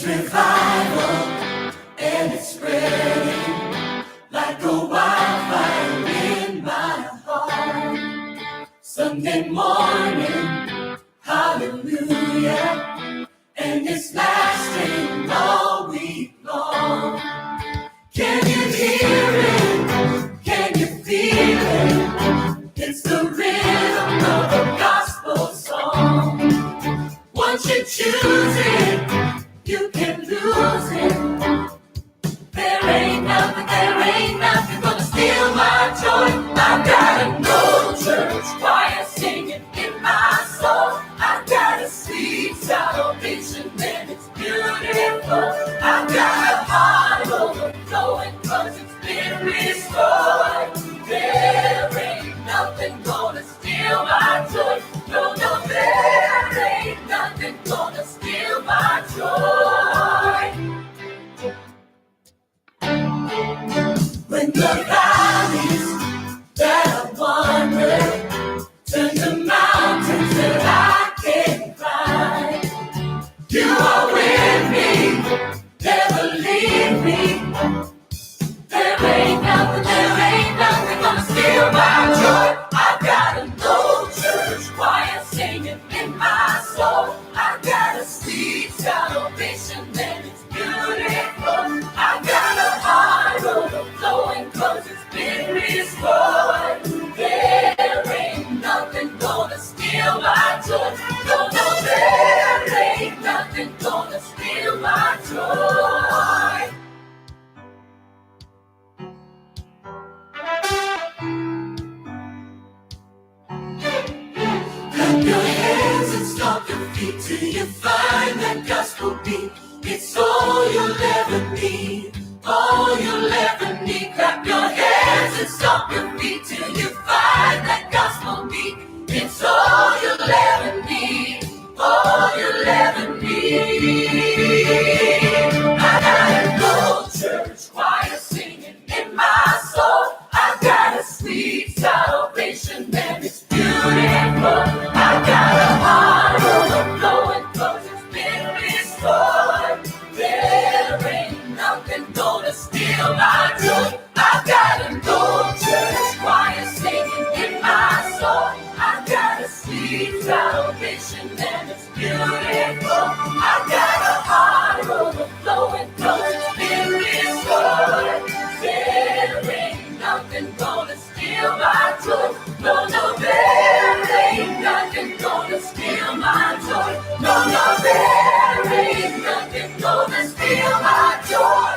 Revival, and it's spreading like a wildfire in my heart. Sunday morning, hallelujah, and it's lasting all week long. Can you hear it? Can you feel it? It's the rhythm of a gospel song. Once you choose it, you can lose it. There ain't nothing gonna steal my joy. I've got a no church choir singing in my soul. I've got a sweet salvation and it's beautiful. I've got a heart overflowing 'cause it's been restored. There ain't nothing gonna steal my joy. No, there ain't nothing gonna steal my joy. When the valleys that I wander turn to mountains that I can climb, you are with me, never leave me. There ain't nothing gonna steal my joy. I've got a no church choir singing in my soul. I've got a sweet salvation and it's beautiful. I've got a heart overflowing 'cause it's been restored. There ain't nothing gonna steal my joy. No, there ain't nothing gonna steal my joy. Clap your hands and stomp your feet till you find that gospel beat. It's all you'll ever need, all you'll ever need. Clap your hands and stomp your feet till you find that gospel beat. It's all you'll ever need, all you'll ever need. I got a gold church choir singing in my soul. I've got a sweet salvation and it's beautiful. I've got a heart overflowing 'cause it's been restored. There ain't nothing gonna steal my joy. I've got a gold church choir singing in my soul. I've got a sweet salvation and it's beautiful. I've got a heart overflowing 'cause it's been restored. There ain't nothing gonna steal my joy. No, there ain't nothing gonna steal my joy. No, there ain't nothing gonna steal my joy.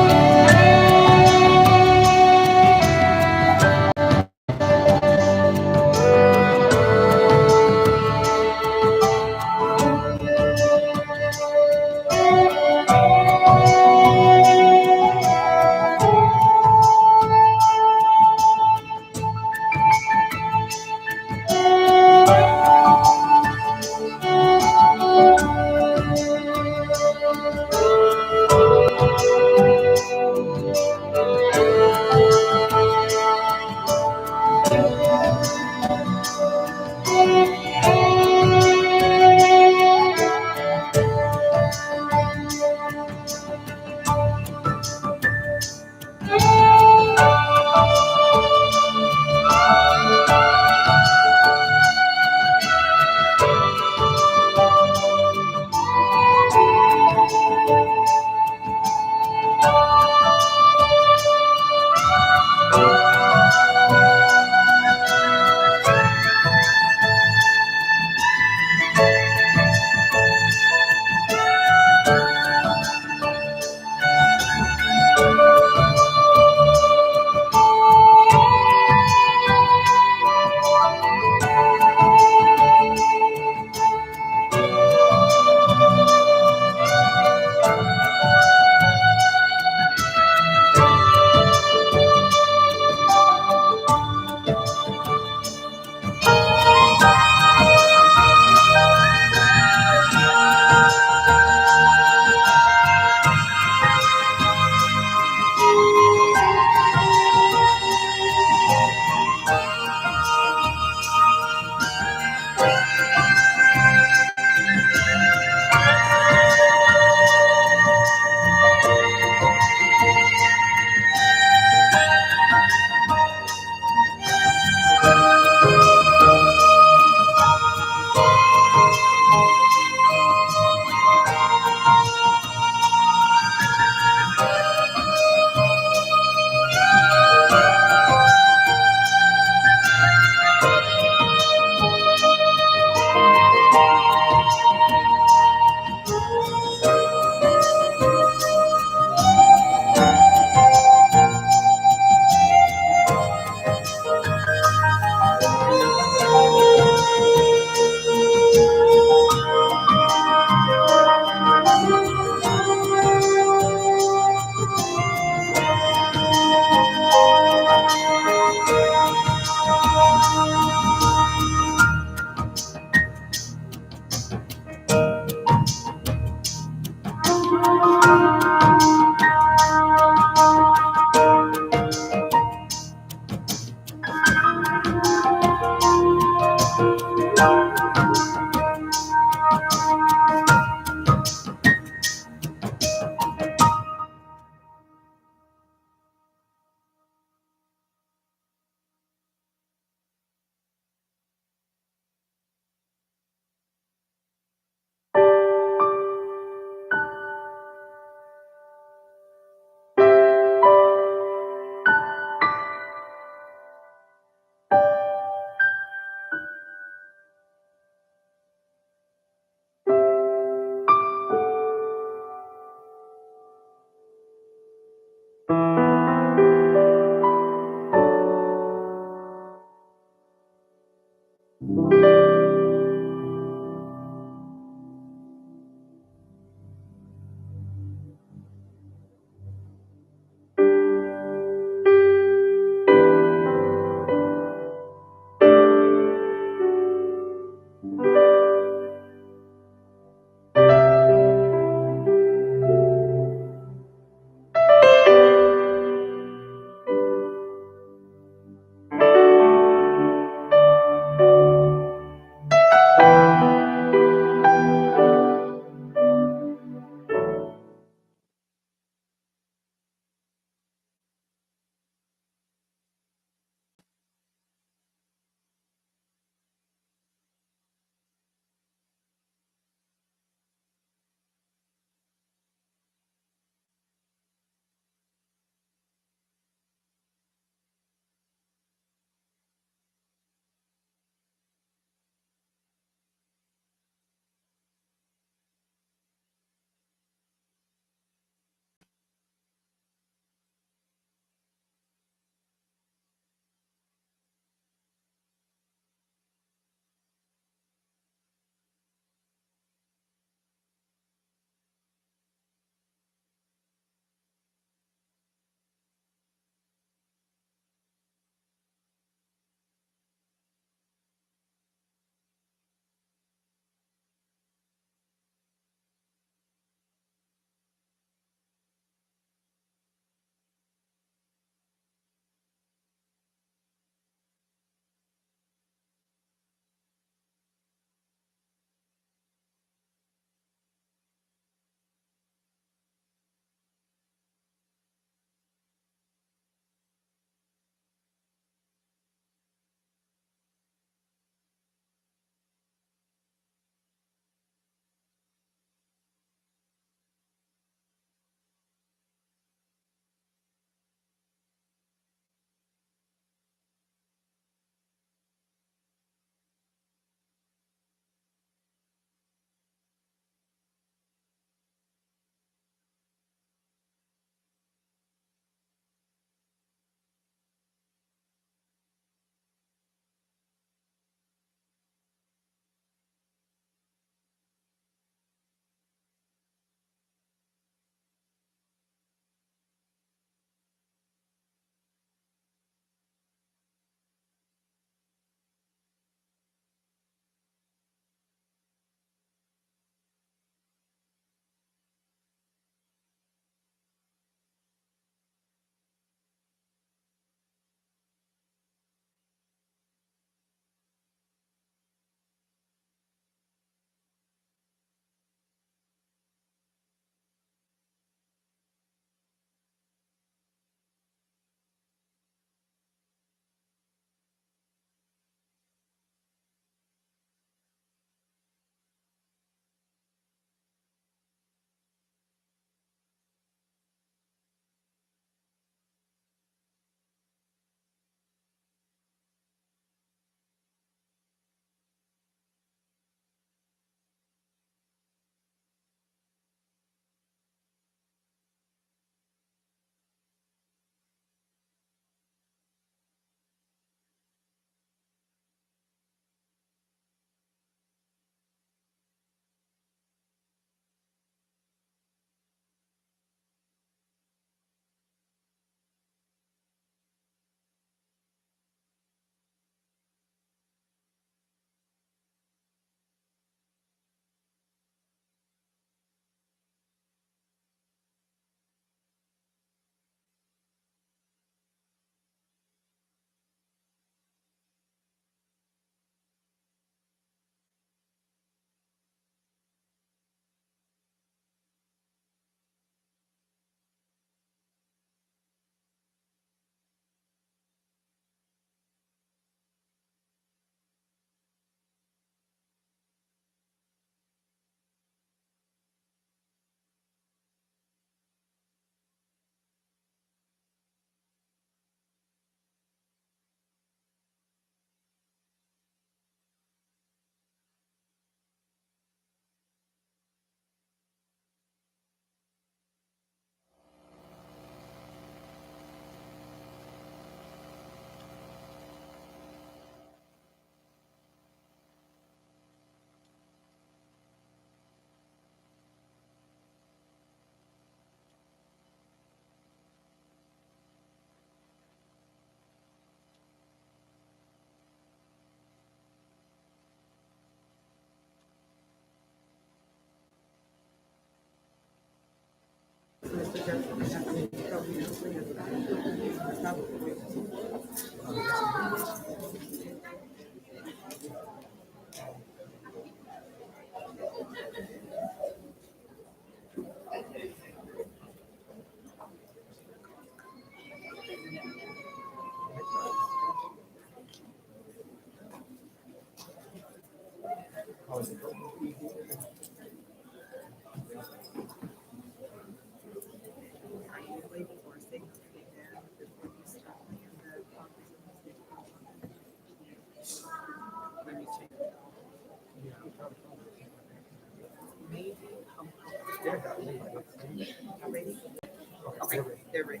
Okay, they're ready.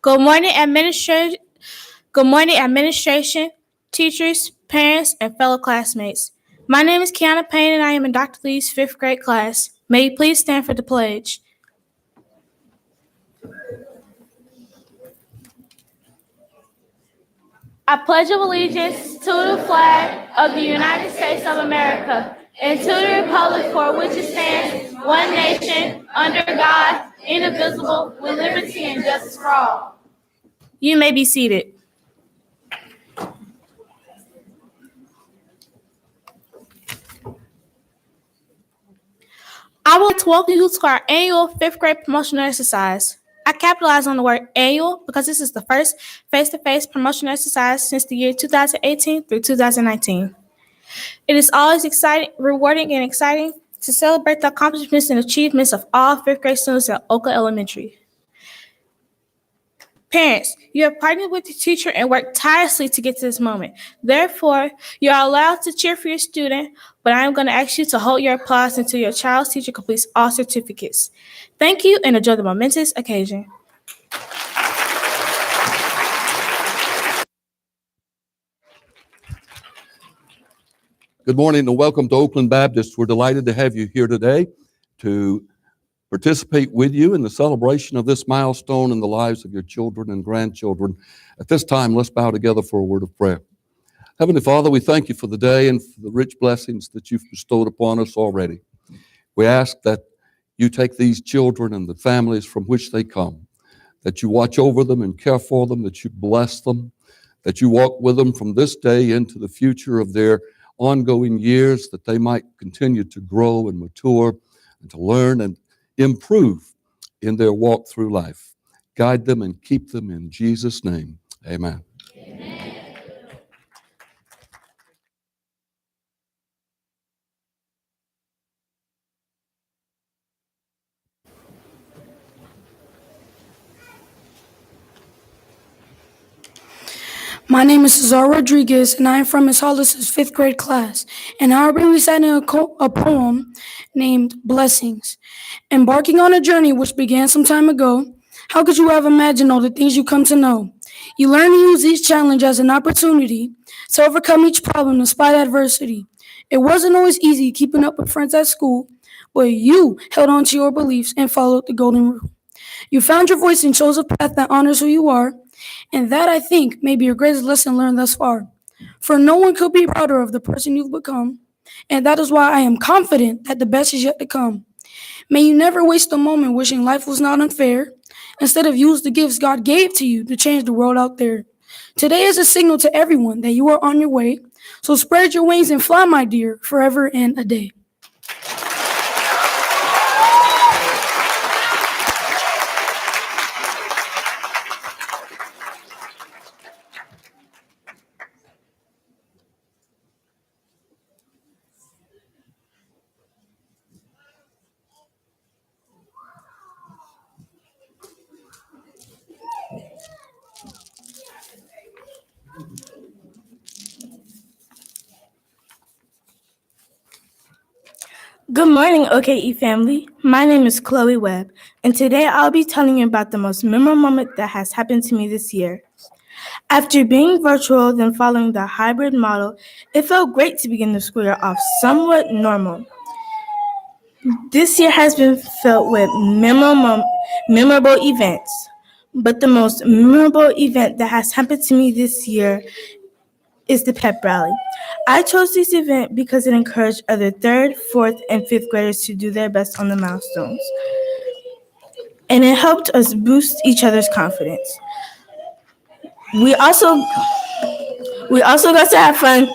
Good morning, administration, teachers, parents, and fellow classmates. My name is Kiana Payne, and I am in Dr. Lee's 5th grade class. May you please stand for the pledge. I pledge allegiance to the flag of the United States of America and to the republic for which it stands, one nation, under God, indivisible, with liberty and justice for all. You may be seated. I would like to welcome you to our annual 5th grade promotional exercise. I capitalize on the word annual because this is the first face-to-face promotional exercise since the year 2018 through 2019. It is always rewarding and exciting to celebrate the accomplishments and achievements of all 5th grade students at Oka Elementary. Parents, you have partnered with your teacher and worked tirelessly to get to this moment. Therefore, you are allowed to cheer for your student, but I am going to ask you to hold your applause until your child's teacher completes all certificates. Thank you and enjoy the momentous occasion. Good morning and welcome to Oakland Baptist. We're delighted to have you here today to participate with you in the celebration of this milestone in the lives of your children and grandchildren. At this time, let's bow together for a word of prayer. Heavenly Father, we thank you for the day and for the rich blessings that you've bestowed upon us already. We ask that you take these children and the families from which they come, that you watch over them and care for them, that you bless them, that you walk with them from this day into the future of their ongoing years, that they might continue to grow and mature and to learn and improve in their walk through life. Guide them and keep them in Jesus' name. Amen. Amen. My name is Cesar Rodriguez, and I am from Ms. Hollis's 5th grade class, and I will be reciting a poem named Blessings. Embarking on a journey which began some time ago, how could you have imagined all the things you come to know? You learn to use each challenge as an opportunity to overcome each problem despite adversity. It wasn't always easy keeping up with friends at school, but you held on to your beliefs and followed the golden rule. You found your voice and chose a path that honors who you are, and that, I think, may be your greatest lesson learned thus far. For no one could be prouder of the person you've become, and that is why I am confident that the best is yet to come. May you never waste a moment wishing life was not unfair. Instead of use the gifts God gave to you to change the world out there. Today is a signal to everyone that you are on your way, so spread your wings and fly, my dear, forever and a day. Good morning, OKE family. My name is Chloe Webb, and today I'll be telling you about the most memorable moment that has happened to me this year. After being virtual then following the hybrid model, it felt great to begin the school year off somewhat normal. This year has been filled with memorable events, but the most memorable event that has happened to me this year is the pep rally. I chose this event because it encouraged other 3rd, 4th, and 5th graders to do their best on the milestones. And it helped us boost each other's confidence. We also got to have fun.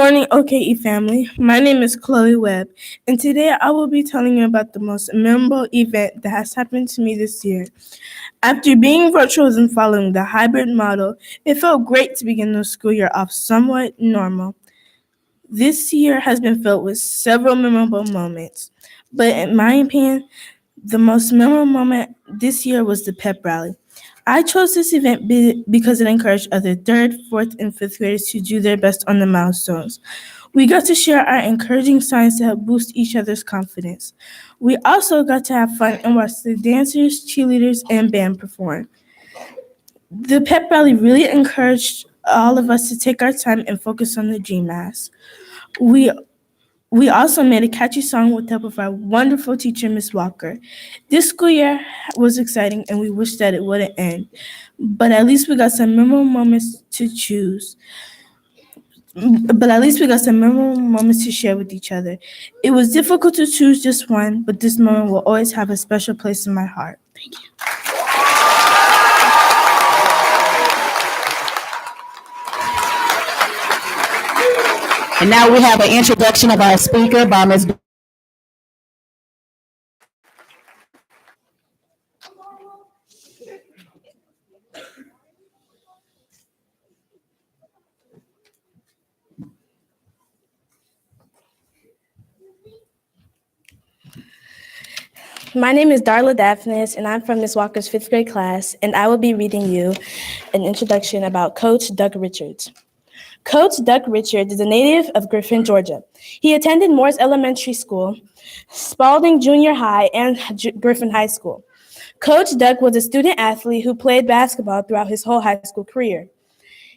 morning, OKE family. My name is Chloe Webb, and today I will be telling you about the most memorable event that has happened to me this year. After being virtual and following the hybrid model, it felt great to begin the school year off somewhat normal. This year has been filled with several memorable moments, but in my opinion, the most memorable moment this year was the pep rally. I chose this event because it encouraged other 3rd, 4th, and 5th graders to do their best on the milestones. We got to share our encouraging signs to help boost each other's confidence. We also got to have fun and watch the dancers, cheerleaders, and band perform. The pep rally really encouraged all of us to take our time and focus on the GMAS. We also made a catchy song with the help of our wonderful teacher, Miss Walker. This school year was exciting, and we wish that it wouldn't end. But at least we got some memorable moments to choose. But at least we got some memorable moments to share with each other. It was difficult to choose just one, but this moment will always have a special place in my heart. Thank you. And now we have an introduction of our speaker by Ms. My name is Darla Daphnis, and I'm from Ms. Walker's 5th grade class, and I will be reading you an introduction about Coach Doug Richards. Coach Doug Richards is a native of Griffin, Georgia. He attended Morris Elementary School, Spalding Junior High, and Griffin High School. Coach Doug was a student athlete who played basketball throughout his whole high school career.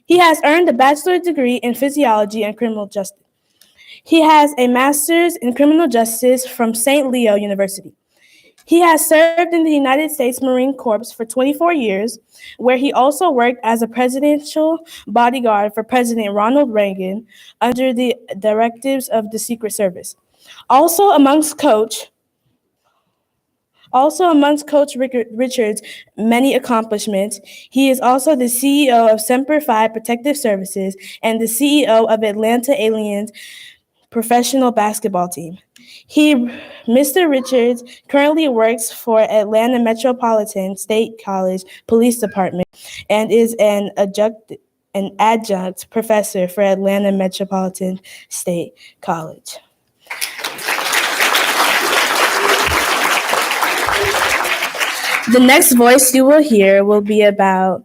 He has earned a bachelor's degree in physiology and criminal justice. He has a master's in criminal justice from St. Leo University. He has served in the United States Marine Corps for 24 years, where he also worked as a presidential bodyguard for President Ronald Reagan under the directives of the Secret Service. Also amongst Coach Richards' many accomplishments, he is also the CEO of Semper Fi Protective Services and the CEO of Atlanta Aliens professional basketball team. Mr. Richards currently works for Atlanta Metropolitan State College Police Department and is an adjunct professor for Atlanta Metropolitan State College. The next voice you will hear will be that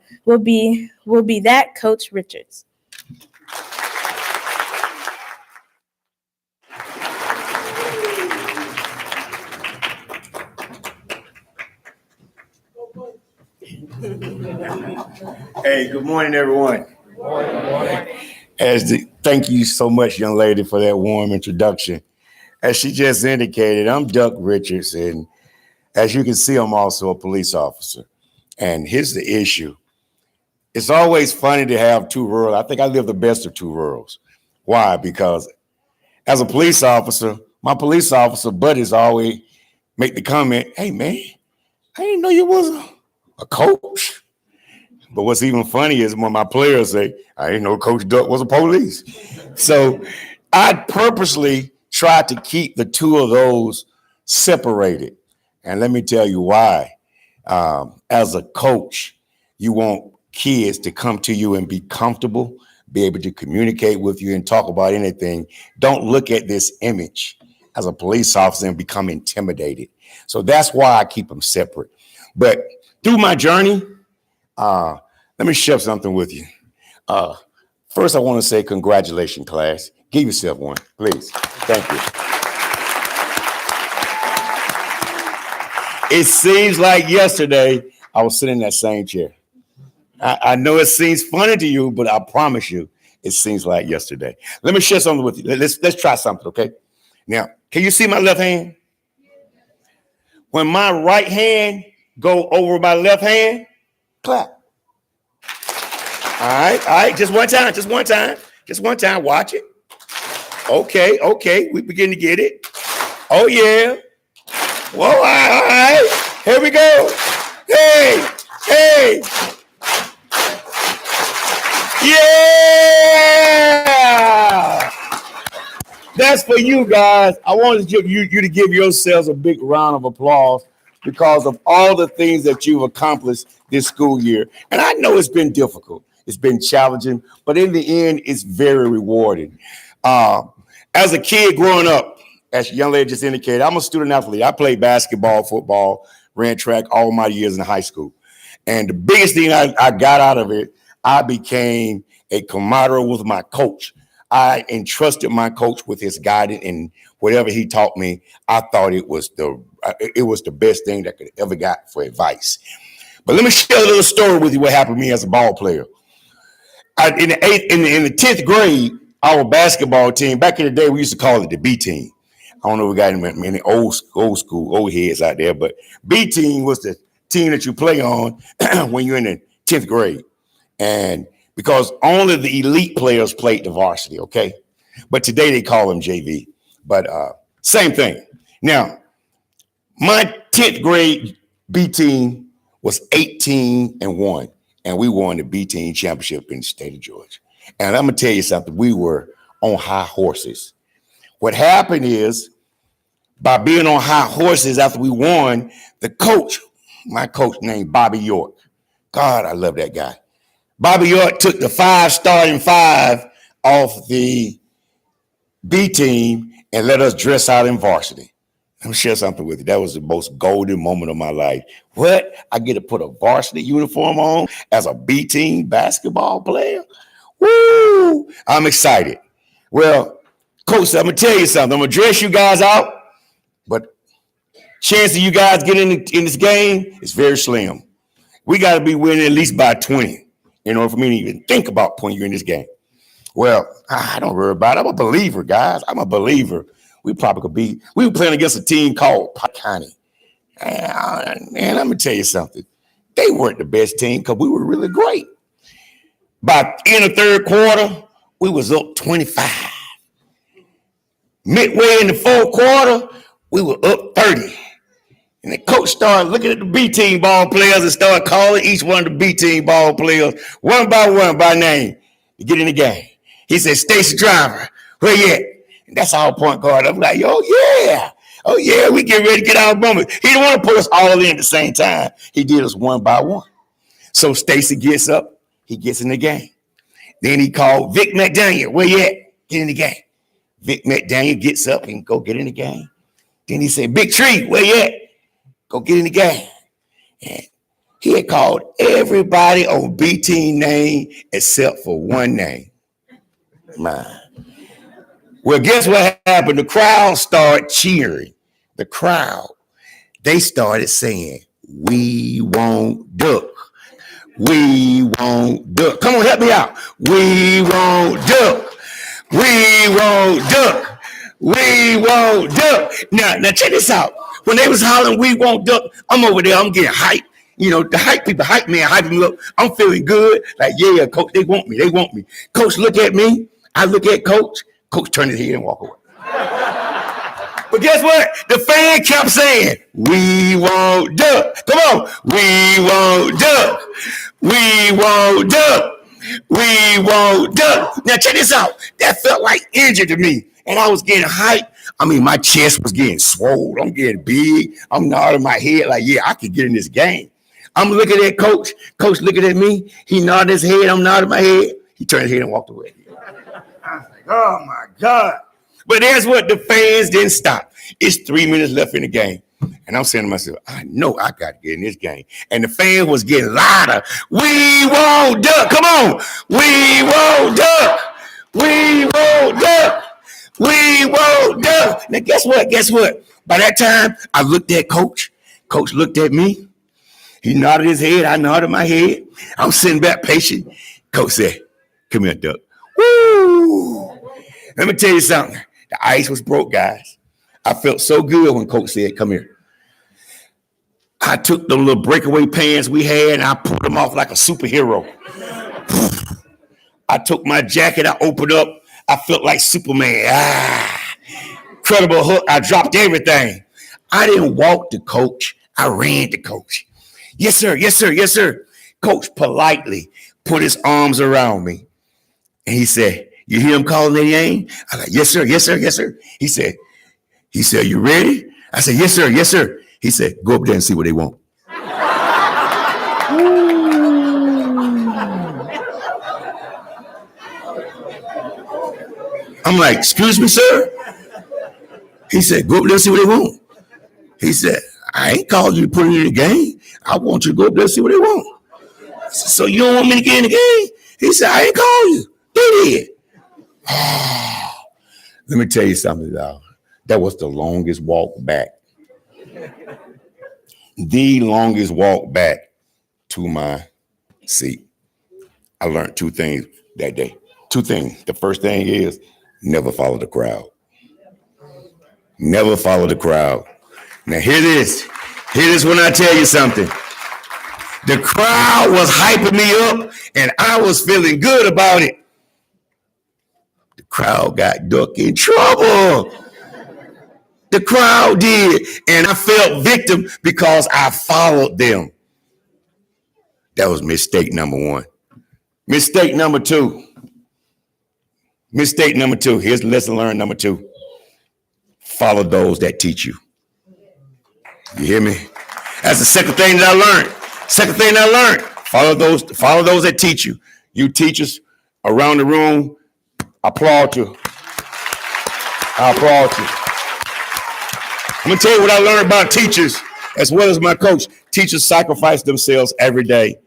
Coach Richards. Hey, good morning, everyone. Good morning. Thank you so much, young lady, for that warm introduction. As she just indicated, I'm Doug Richards, and as you can see, I'm also a police officer. And here's the issue. It's always funny to have two worlds. I think I live the best of two worlds. Why? Because as a police officer, my police officer buddies always make the comment, hey, man, I didn't know you was a coach. But what's even funny is when my players say, I didn't know Coach Duck was a police. So I purposely tried to keep the two of those separated. And let me tell you why. As a coach, you want kids to come to you and be comfortable, be able to communicate with you and talk about anything. Don't look at this image as a police officer and become intimidated. So that's why I keep them separate. But through my journey, let me share something with you. First, I want to say congratulations, class. Give yourself one, please. Thank you. It seems like yesterday I was sitting in that same chair. I know it seems funny to you, but I promise you, it seems like yesterday. Let me share something with you. Let's try something, okay? Now, can you see my left hand? When my right hand go over my left hand, clap. All right, just one time, watch it. Okay, we begin to get it. Oh, yeah. Whoa, all right, here we go. Hey. Yeah! That's for you guys. I wanted you to give yourselves a big round of applause because of all the things that you've accomplished this school year. And I know it's been difficult. It's been challenging, but in the end, it's very rewarding. As a kid growing up, as the young lady just indicated, I'm a student athlete. I played basketball, football, ran track all my years in high school. And the biggest thing I got out of it, I became a camaraderie with my coach. I entrusted my coach with his guidance, and whatever he taught me, I thought it was the best thing that could ever got for advice. But let me share a little story with you what happened to me as a ball player. In the 10th grade, our basketball team, back in the day, we used to call it the B team. I don't know if we got any old heads out there, but B team was the team that you play on when you're in the 10th grade. And because only the elite players played the varsity, okay? But today they call them JV. But same thing. Now, my 10th grade B team was 18-1, and we won the B team championship in the state of Georgia. And I'm gonna tell you something, we were on high horses. What happened is, by being on high horses after we won, my coach named Bobby York. God, I love that guy. Bobby York took the 5 starting 5 off the B team and let us dress out in varsity. Let me share something with you. That was the most golden moment of my life. What? I get to put a varsity uniform on as a B team basketball player? Woo! I'm excited. Well, coach, I'm going to tell you something. I'm going to dress you guys out, but chance of you guys getting in this game is very slim. We got to be winning at least by 20 in order for me to even think about putting you in this game. Well, I don't worry about it. I'm a believer, guys. I'm a believer. We probably could be. We were playing against a team called Pike County. And I'm going to tell you something. They weren't the best team because we were really great. By the end of third quarter, we was up 25. Midway in the fourth quarter, we were up 30. And the coach started looking at the B team ball players and started calling each one of the B team ball players one by name to get in the game. He said, Stacy Driver, where you at? And that's our point guard. I'm like, oh yeah, we get ready to get our moment. He didn't want to put us all in at the same time. He did us one by one. So Stacy gets up, he gets in the game. Then he called Vic McDaniel, where you at? Get in the game. Vic McDaniel gets up and go get in the game. Then he said, Big Tree, where you at? Go get in the game. And he had called everybody on B team name except for one name. Mine. Well, guess what happened? The crowd started cheering. The crowd, they started saying, we won't duck. We won't duck. Come on, help me out. We won't duck. We won't duck. We won't duck. Now check this out. When they was hollering, we won't duck, I'm over there, I'm getting hyped. You know, the hype people hype me and hype me up. I'm feeling good. Like, yeah, coach, they want me. Coach, look at me. I look at coach. Coach turned his head and walk away. But guess what? The fan kept saying, we won't duck. Come on. We won't duck. We won't duck. We won't duck. Now check this out. That felt like injury to me. And I was getting hyped. I mean, my chest was getting swollen. I'm getting big. I'm nodding my head like, yeah, I could get in this game. I'm looking at coach. Coach looking at me. He nodded his head. I'm nodding my head. He turned his head and walked away. I was like, oh, my God. But that's what the fans didn't stop. It's 3 minutes left in the game. And I'm saying to myself, I know I got to get in this game. And the fans was getting louder. We won't duck. Come on. We won't duck. We won't duck. We won't duck. Now, guess what? By that time, I looked at coach. Coach looked at me. He nodded his head. I nodded my head. I'm sitting back patient. Coach said, come here, duck. Woo! Let me tell you something. The ice was broke, guys. I felt so good when coach said, come here. I took the little breakaway pants we had and I pulled them off like a superhero. I took my jacket. I opened up. I felt like Superman. Incredible hook. I dropped everything. I didn't walk to coach. I ran to coach. Yes, sir. Yes, sir. Yes, sir. Coach politely put his arms around me. And he said, You hear him calling their name? I'm like, yes, sir, yes, sir, yes, sir. He said, you ready? I said, yes, sir, yes, sir. He said, go up there and see what they want. I'm like, excuse me, sir? He said, go up there and see what they want. He said, I ain't called you to put it in the game. I want you to go up there and see what they want. I said, so you don't want me to get in the game? He said, I ain't called you. They did. Let me tell you something, dog. That was the longest walk back. The longest walk back to my seat. I learned two things that day. Two things. The first thing is never follow the crowd. Never follow the crowd. Now hear this. Hear this when I tell you something. The crowd was hyping me up and I was feeling good about it. The crowd got Duck in trouble. The crowd did. And I felt victim because I followed them. That was mistake number one. Mistake number two. Mistake number two. Here's lesson learned number two. Follow those that teach you. You hear me? That's the second thing that I learned. Second thing that I learned. Follow those that teach you. You teachers around the room, I applaud you. I applaud you. I'm gonna tell you what I learned about teachers as well as my coach. Teachers sacrifice themselves every day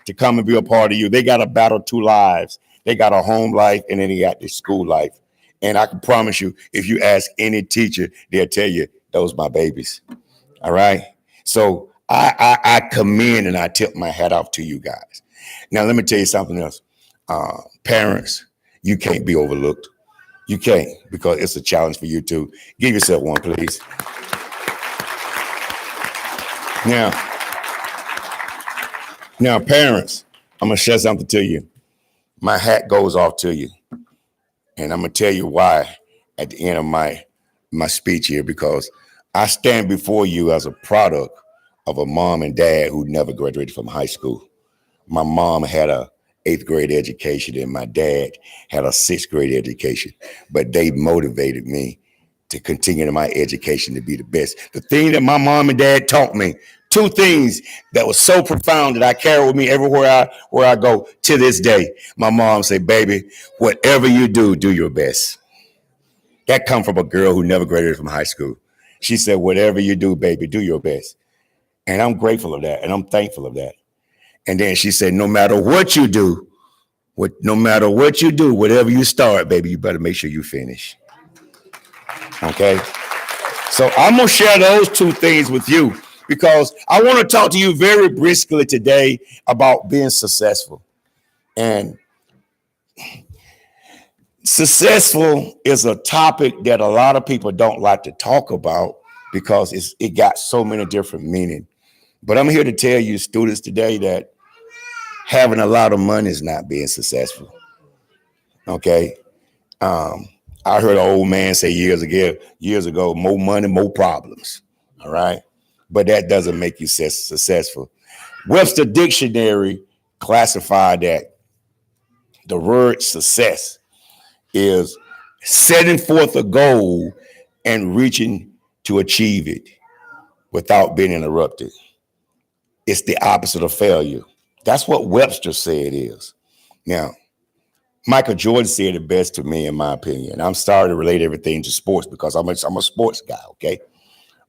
to come and be a part of you. They got to battle two lives. They got a home life and then they got their school life. And I can promise you, if you ask any teacher, they'll tell you, those my babies. All right. So I commend and I tip my hat off to you guys. Now, let me tell you something else. Parents, you can't be overlooked. You can't, because it's a challenge for you too. Give yourself one, please. Now, parents, I'm going to share something to you. My hat goes off to you. And I'm going to tell you why at the end of my speech here, because I stand before you as a product of a mom and dad who never graduated from high school. My mom had a 8th grade education and my dad had a 6th grade education, but they motivated me to continue my education to be the best. The thing that my mom and dad taught me, two things that was so profound that I carry with me everywhere where I go to this day. My mom said, baby, whatever you do, do your best. That come from a girl who never graduated from high school. She said, whatever you do, baby, do your best. And I'm grateful of that. And I'm thankful of that. And then she said, no matter what you do, whatever you start, baby, you better make sure you finish. Okay. So I'm going to share those two things with you because I want to talk to you very briskly today about being successful. And successful is a topic that a lot of people don't like to talk about because it got so many different meanings. But I'm here to tell you, students, today that having a lot of money is not being successful. Okay. I heard an old man say years ago, more money, more problems. All right. But that doesn't make you successful. Webster Dictionary classified that the word success is setting forth a goal and reaching to achieve it without being interrupted. It's the opposite of failure. That's what Webster said it is. Now, Michael Jordan said it best to me, in my opinion. I'm sorry to relate everything to sports because I'm a sports guy, okay?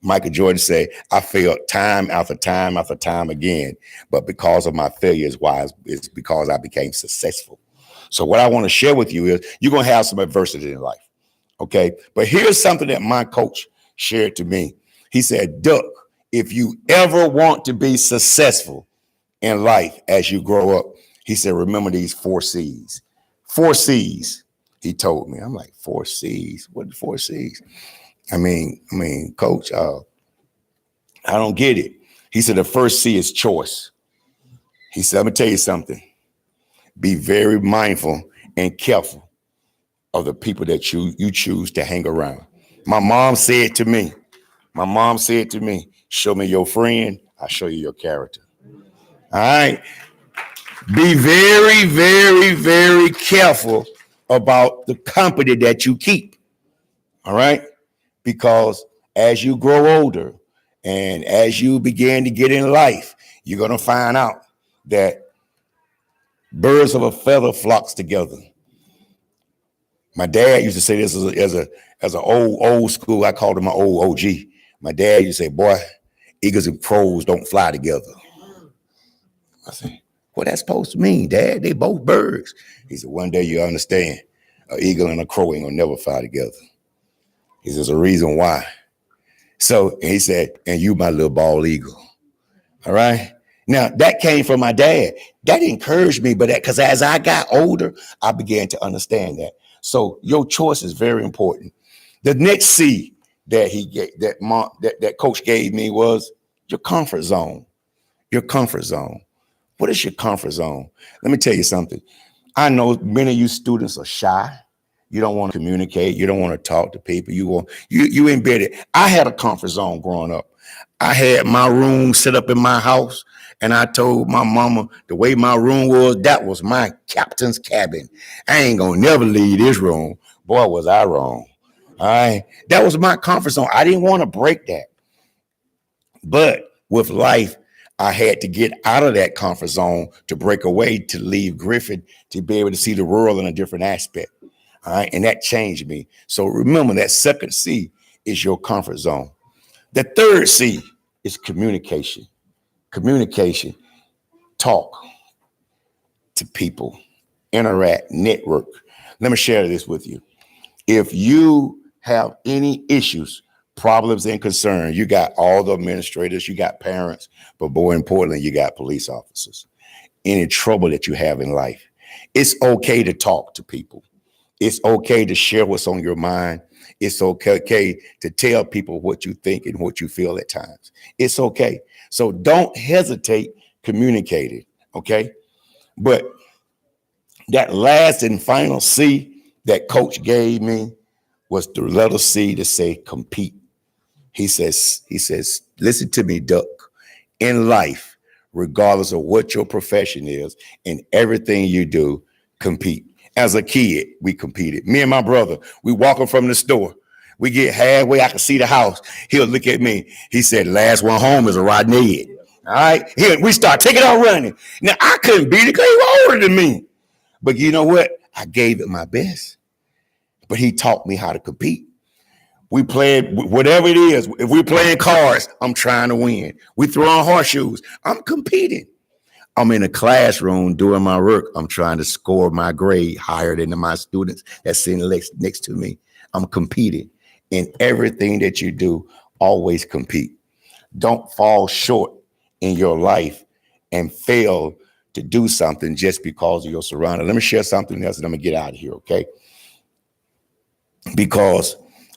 Michael Jordan said, I failed time after time after time again, but because of my failures, it's because I became successful. So what I want to share with you is you're going to have some adversity in life, okay? But here's something that my coach shared to me. He said, Duck, if you ever want to be successful in life as you grow up, he said, remember these 4 C's. 4 C's, he told me. I'm like, 4 C's? What are 4 C's? I mean, coach, I don't get it. He said, the first C is choice. He said, I'm gonna tell you something. Be very mindful and careful of the people that you choose to hang around. My mom said to me, show me your friend, I'll show you your character. All right. Be very, very, very careful about the company that you keep. All right? Because as you grow older and as you begin to get in life, you're going to find out that birds of a feather flocks together. My dad used to say this as an old school. I called him my old OG. My dad used to say, "Boy, eagles and crows don't fly together." I said, "What that's supposed to mean, Dad? They both birds." He said, "One day you'll understand. An eagle and a crow ain't gonna never fly together." He says, "There's a reason why." So he said, "And you, my little bald eagle." All right. Now that came from my dad. That encouraged me, but because as I got older, I began to understand that. So your choice is very important. The next C that he gave, that coach gave me was your comfort zone. Your comfort zone. What is your comfort zone? Let me tell you something. I know many of you students are shy. You don't want to communicate. You don't want to talk to people. You embedded. I had a comfort zone growing up. I had my room set up in my house, and I told my mama the way my room was, that was my captain's cabin. I ain't gonna never leave this room. Boy, was I wrong. All right. That was my comfort zone. I didn't want to break that. But with life, I had to get out of that comfort zone to break away, to leave Griffin, to be able to see the world in a different aspect. All right. And that changed me. So remember, that second C is your comfort zone. The third C is communication. Communication. Talk to people, interact, network. Let me share this with you. If you have any issues, problems, and concerns, you got all the administrators, you got parents, but more importantly, you got police officers. Any trouble that you have in life, it's okay to talk to people. It's okay to share what's on your mind. It's okay to tell people what you think and what you feel at times. It's okay. So don't hesitate communicating, okay? But that last and final C that coach gave me was the letter C to say compete. He says, listen to me, Duck. In life, regardless of what your profession is, in everything you do, compete. As a kid, we competed. Me and my brother, we walking from the store. We get halfway, I can see the house. He'll look at me. He said, last one home is a rotten egg. All right. We start taking off running. Now, I couldn't beat it because he was older than me. But you know what? I gave it my best. But he taught me how to compete. We played whatever it is. If we're playing cards, I'm trying to win. We throw on horseshoes. I'm competing. I'm in a classroom doing my work. I'm trying to score my grade higher than my students that's sitting next to me. I'm competing. In everything that you do, always compete. Don't fall short in your life and fail to do something just because of your surroundings. Let me share something else and I'm going to get out of here, okay? Because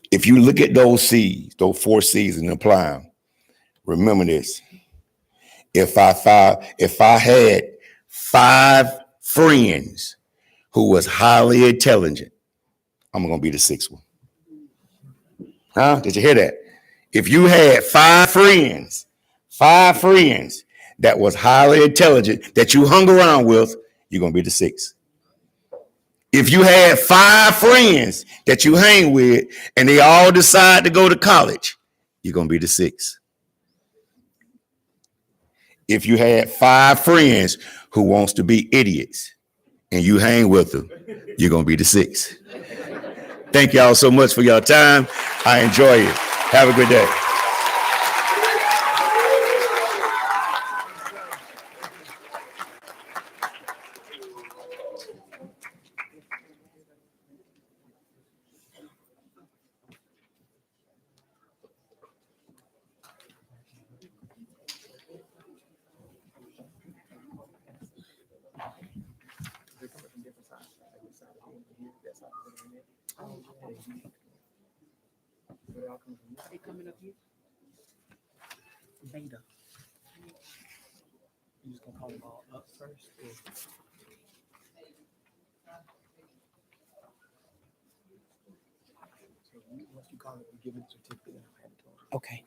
if you look at those C's, those 4 C's and apply them, remember this. If I had 5 friends who was highly intelligent, I'm going to be the 6th one. Huh? Did you hear that? If you had 5 friends that was highly intelligent that you hung around with, you're going to be the 6th. If you had 5 friends that you hang with and they all decide to go to college, you're going to be the 6th. If you had 5 friends who wants to be idiots and you hang with them, you're going to be the 6th. Thank y'all so much for your time. I enjoy it. Have a good day. Beta. You just gonna call them all up first? So once you call it, you give it a certificate and I'll hand it to them. Okay.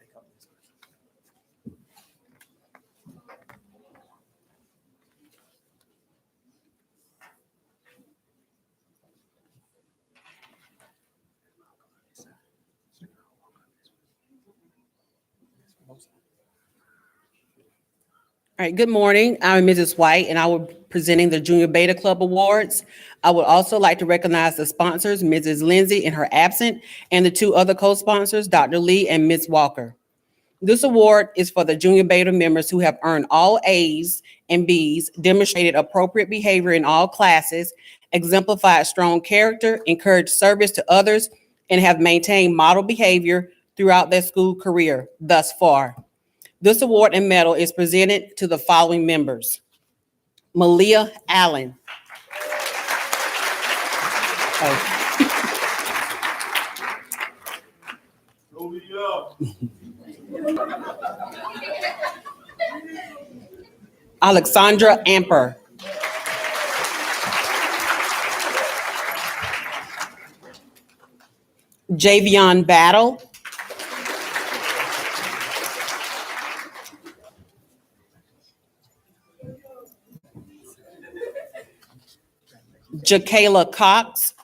All right, good morning. I'm Mrs. White, and I will be presenting the Junior Beta Club Awards. I would also like to recognize the sponsors, Mrs. Lindsay in her absence, and the two other co-sponsors, Dr. Lee and Ms. Walker. This award is for the Junior Beta members who have earned all A's and B's, demonstrated appropriate behavior in all classes, exemplified strong character, encouraged service to others, and have maintained model behavior throughout their school career thus far. This award and medal is presented to the following members. Malia Allen. Alexandra Amper. Javion Battle. Jakayla Cox.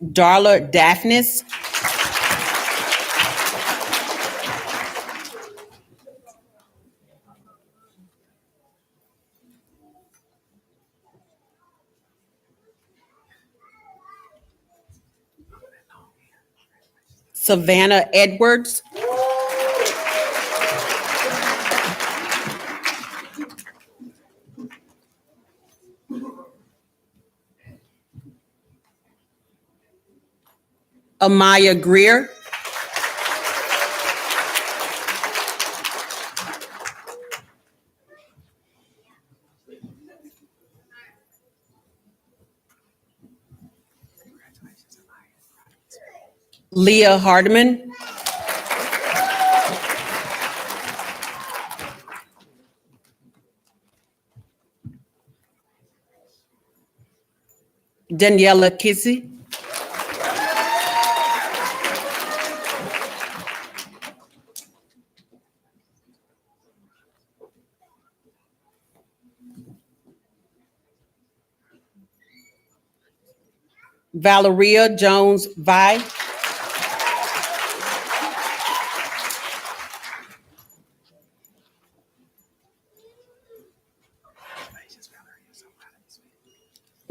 Darla Daphnis. Savannah Edwards. Amaya Greer. Leah Hardiman. Daniela Kissy. Valeria Jones Vi.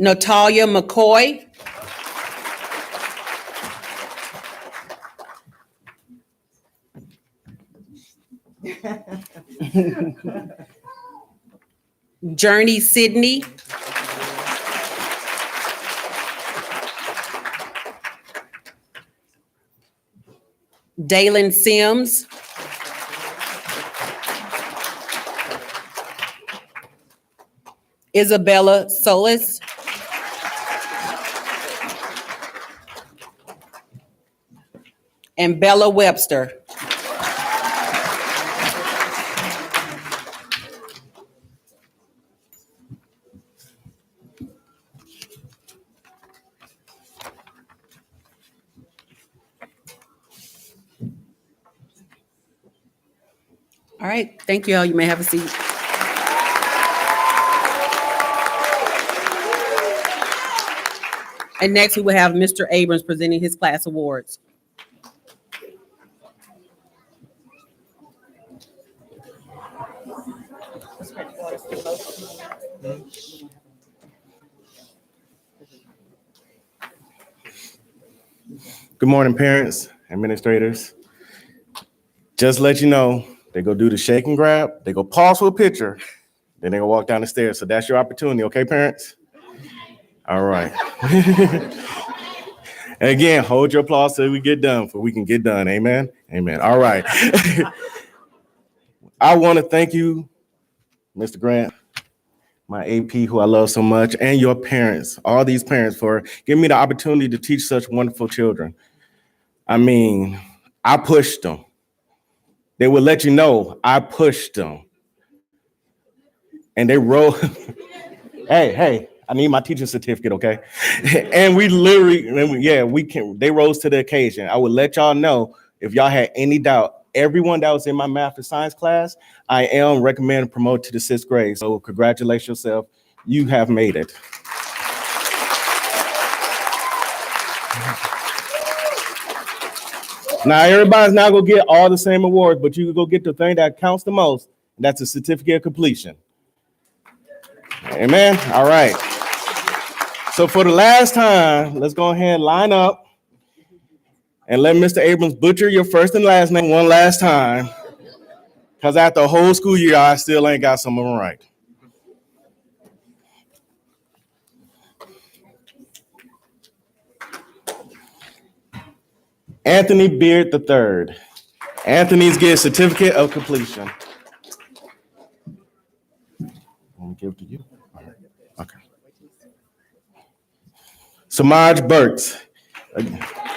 Natalia McCoy. Journey Sydney. Dalen Sims. Isabella Solis. And Bella Webster. All right, thank you all. You may have a seat. And next we will have Mr. Abrams presenting his class awards. Good morning, parents, administrators. Just let you know, they go do the shake and grab, they go pause for a picture, then they go walk down the stairs. So that's your opportunity, okay, parents? All right. Again, hold your applause till we get done, for we can get done. Amen. Amen. All right. I want to thank you, Mr. Grant, my AP, who I love so much, and your parents, all these parents, for giving me the opportunity to teach such wonderful children. I mean, I pushed them. They would let you know I pushed them. And they wrote, hey, I need my teacher certificate, okay? And we literally, they rose to the occasion. I would let y'all know if y'all had any doubt everyone that was in my math and science class, I am recommended promoted to the 6th grade. So congratulate yourself. You have made it. Now, everybody's not going to get all the same awards, but you can go get the thing that counts the most. And that's a certificate of completion. Amen. All right. So for the last time, let's go ahead and line up and let Mr. Abrams butcher your first and last name one last time. Because after a whole school year, I still ain't got some of them right. Anthony Beard III. Anthony's getting certificate of completion. Let me give it to you. All right. Okay. Samaj Burks.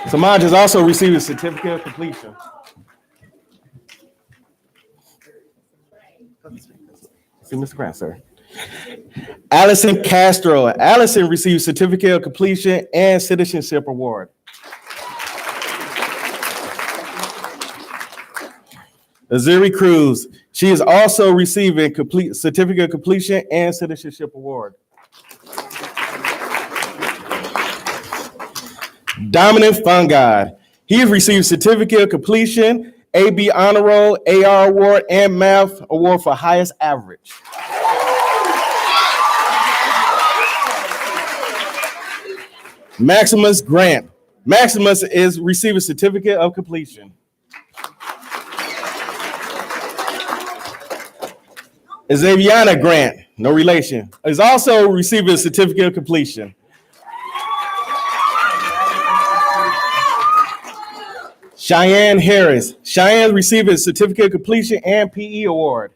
Samaj has also received a certificate of completion. See, Mr. Grant, sir. Allison Castro. Allison received certificate of completion and citizenship award. Azuri Cruz. She is also receiving complete certificate of completion and citizenship award. Dominic Fungad. He has received certificate of completion, AB Honor Roll, AR Award, and Math Award for highest average. Maximus Grant. Maximus is receiving certificate of completion. Xaviana Grant, no relation, is also receiving a certificate of completion. Cheyenne Harris. Cheyenne receiving a certificate of completion and PE award.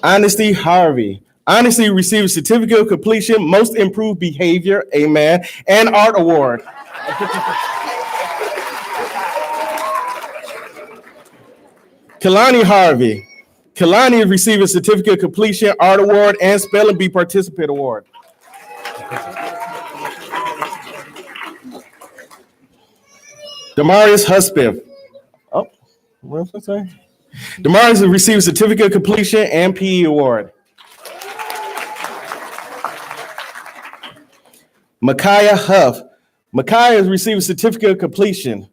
Honesty Harvey. Honesty received a certificate of completion, most improved behavior, amen, and art award. Kalani Harvey. Kalani received a certificate of completion, art award, and spelling bee participant award. Demarius Husband. Oh, what was I saying? Demarius received a certificate of completion and PE award. Micaiah Huff. Micaiah has received a certificate of completion.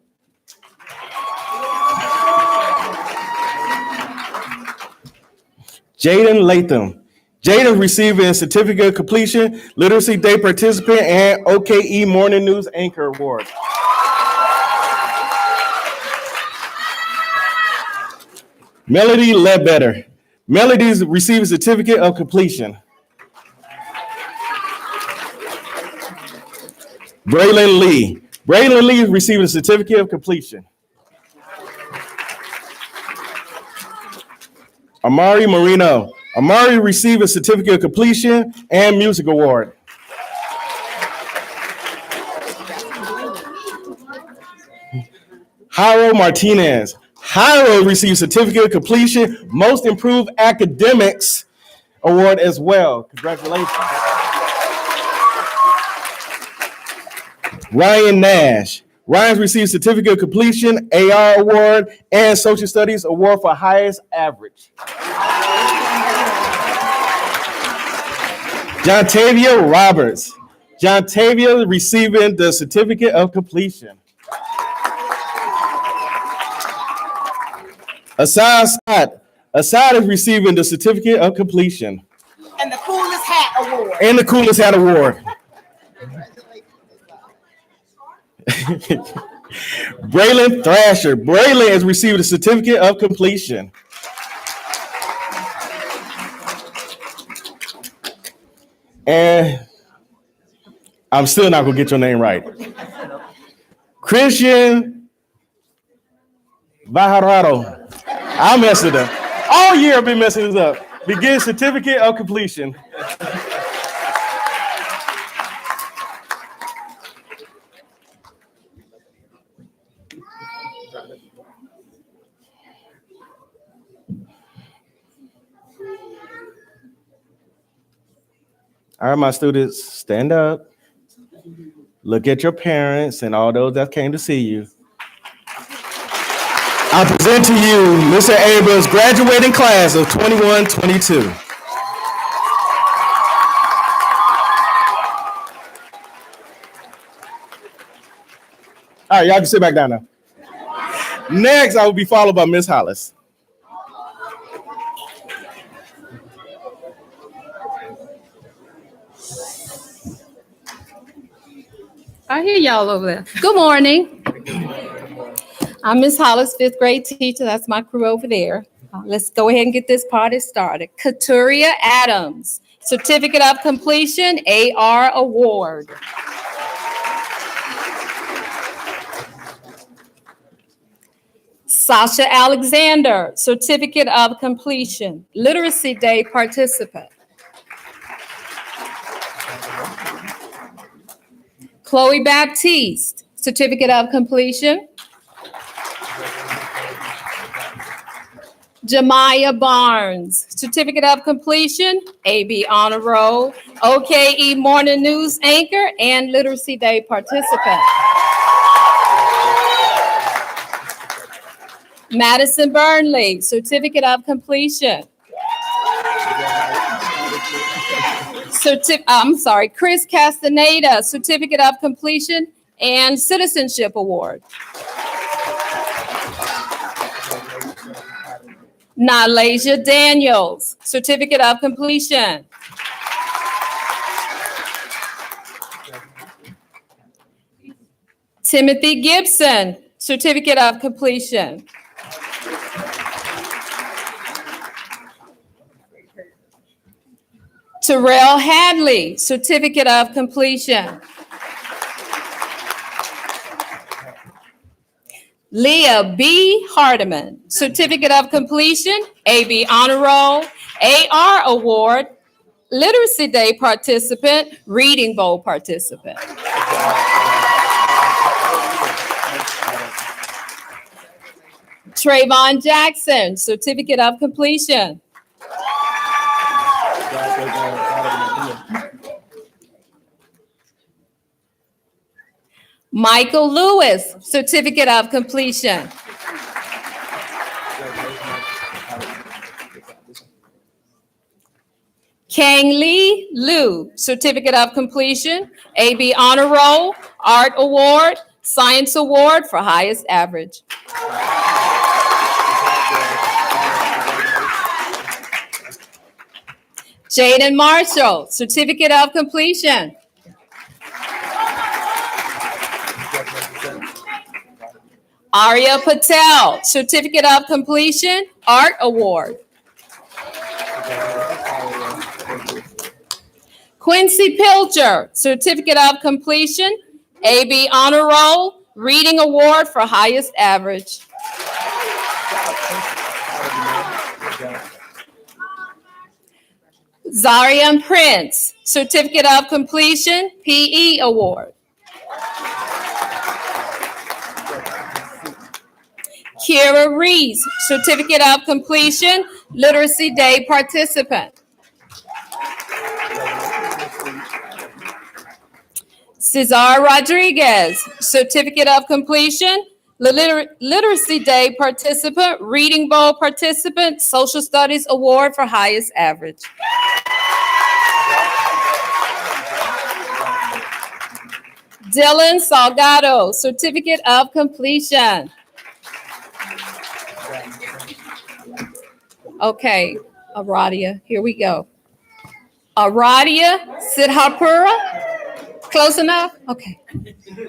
Jaden Latham. Jaden receiving a certificate of completion, Literacy Day participant, and OKE Morning News Anchor Award. Melody Ledbetter. Melody's receiving a certificate of completion. Braylon Lee. Braylon Lee is receiving a certificate of completion. Amari Marino. Amari received a certificate of completion and music award. Jairo Martinez. Jairo received certificate of completion, most improved academics award as well. Congratulations. Ryan Nash. Ryan's received certificate of completion, AR award, and social studies award for highest average. Jontavia Roberts. Jontavia receiving the certificate of completion. Asad Scott. Asad is receiving the certificate of completion. And the coolest hat award. And the coolest hat award. Braylon Thrasher. Braylon has received a certificate of completion. And I'm still not going to get your name right. Christian Bajarado. I messed it up. All year I've been messing this up. Begin certificate of completion. All right, my students, stand up. Look at your parents and all those that came to see you. I present to you Mr. Abrams' graduating class of 21-22. All right, y'all can sit back down now. Next, I will be followed by Ms. Hollis. I hear y'all over there. Good morning. I'm Ms. Hollis, fifth grade teacher. That's my crew over there. Let's go ahead and get this party started. Katuria Adams, Certificate of Completion, AR Award. Sasha Alexander, Certificate of Completion, Literacy Day participant. Chloe Baptiste, Certificate of Completion. Jemiah Barnes, Certificate of Completion, AB Honor Roll, OKE Morning News Anchor, and Literacy Day participant. Madison Burnley, Certificate of Completion. Chris Castaneda, Certificate of Completion and Citizenship Award. Nalasia Daniels, Certificate of Completion. Timothy Gibson, Certificate of Completion. Terrell Hadley, Certificate of Completion. Leah B. Hardiman, Certificate of Completion, AB Honor Roll, AR Award, Literacy Day participant, Reading Bowl participant. Trayvon Jackson, Certificate of Completion. Michael Lewis, Certificate of Completion. Kang Lee Liu, Certificate of Completion, AB Honor Roll, Art Award, Science Award for highest average. Jaden Marshall, Certificate of Completion. Arya Patel, Certificate of Completion, Art Award. Quincy Pilcher, Certificate of Completion, AB Honor Roll, Reading Award for highest average. Zarian Prince, Certificate of Completion, PE Award. Kira Reese, Certificate of Completion, Literacy Day participant. Cesar Rodriguez, Certificate of Completion, Literacy Day participant, Reading Bowl participant, Social Studies Award for highest average. Dylan Salgado, Certificate of Completion. Okay, Aradia, here we go. Aradia Sidhapura. Close enough? Okay.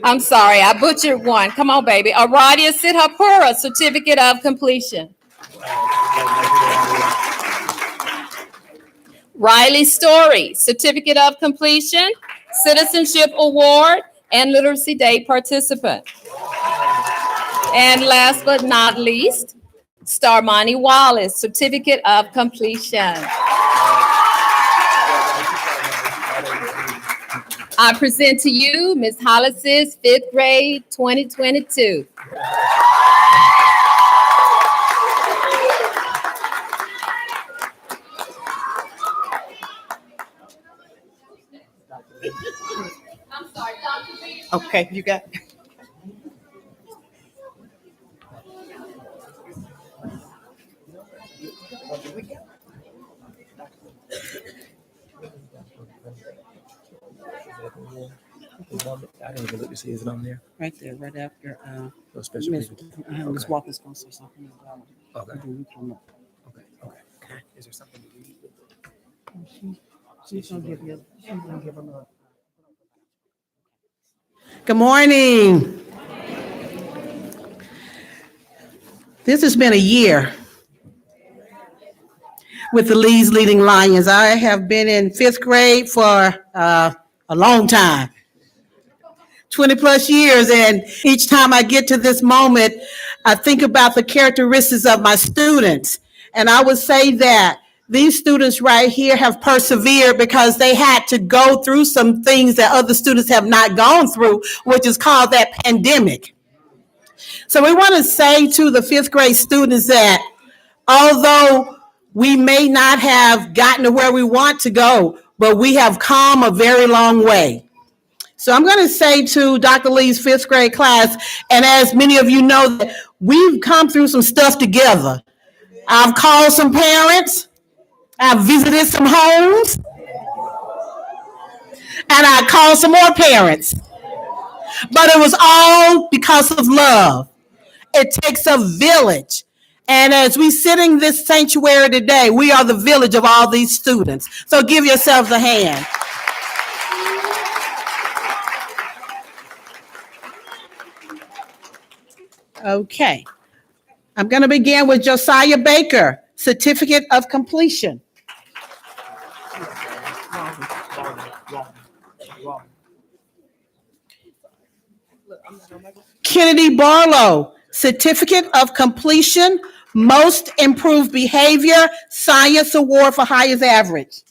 I'm sorry, I butchered one. Come on, baby. Aradia Sidhapura, Certificate of Completion. Riley Story, Certificate of Completion, Citizenship Award, and Literacy Day participant. And last but not least, Starmani Wallace, Certificate of Completion. I present to you Ms. Hollis's fifth grade 2022. I'm sorry, Dr. Reese. Okay, you got. I didn't even look to see is it on there. Right there, right after, No special Miss people. Miss Walker's gonna say something. Okay. And then you come up. Okay. Is there something you need? She's gonna give you, she's gonna give a little. Good morning. This has been a year with the Lee's Leading Lions. I have been in fifth grade for a long time, 20 plus years. And each time I get to this moment, I think about the characteristics of my students. And I would say that these students right here have persevered because they had to go through some things that other students have not gone through, which is called that pandemic. So we want to say to the fifth grade students that although we may not have gotten to where we want to go, but we have come a very long way. So I'm going to say to Dr. Lee's fifth grade class, and as many of you know, that we've come through some stuff together. I've called some parents, I've visited some homes, and I called some more parents. But it was all because of love. It takes a village. And as we sit in this sanctuary today, we are the village of all these students. So give yourselves a hand. Okay. I'm going to begin with Josiah Baker, Certificate of Completion. Kennedy Barlow, Certificate of Completion, Most Improved Behavior, Science Award for Highest Average.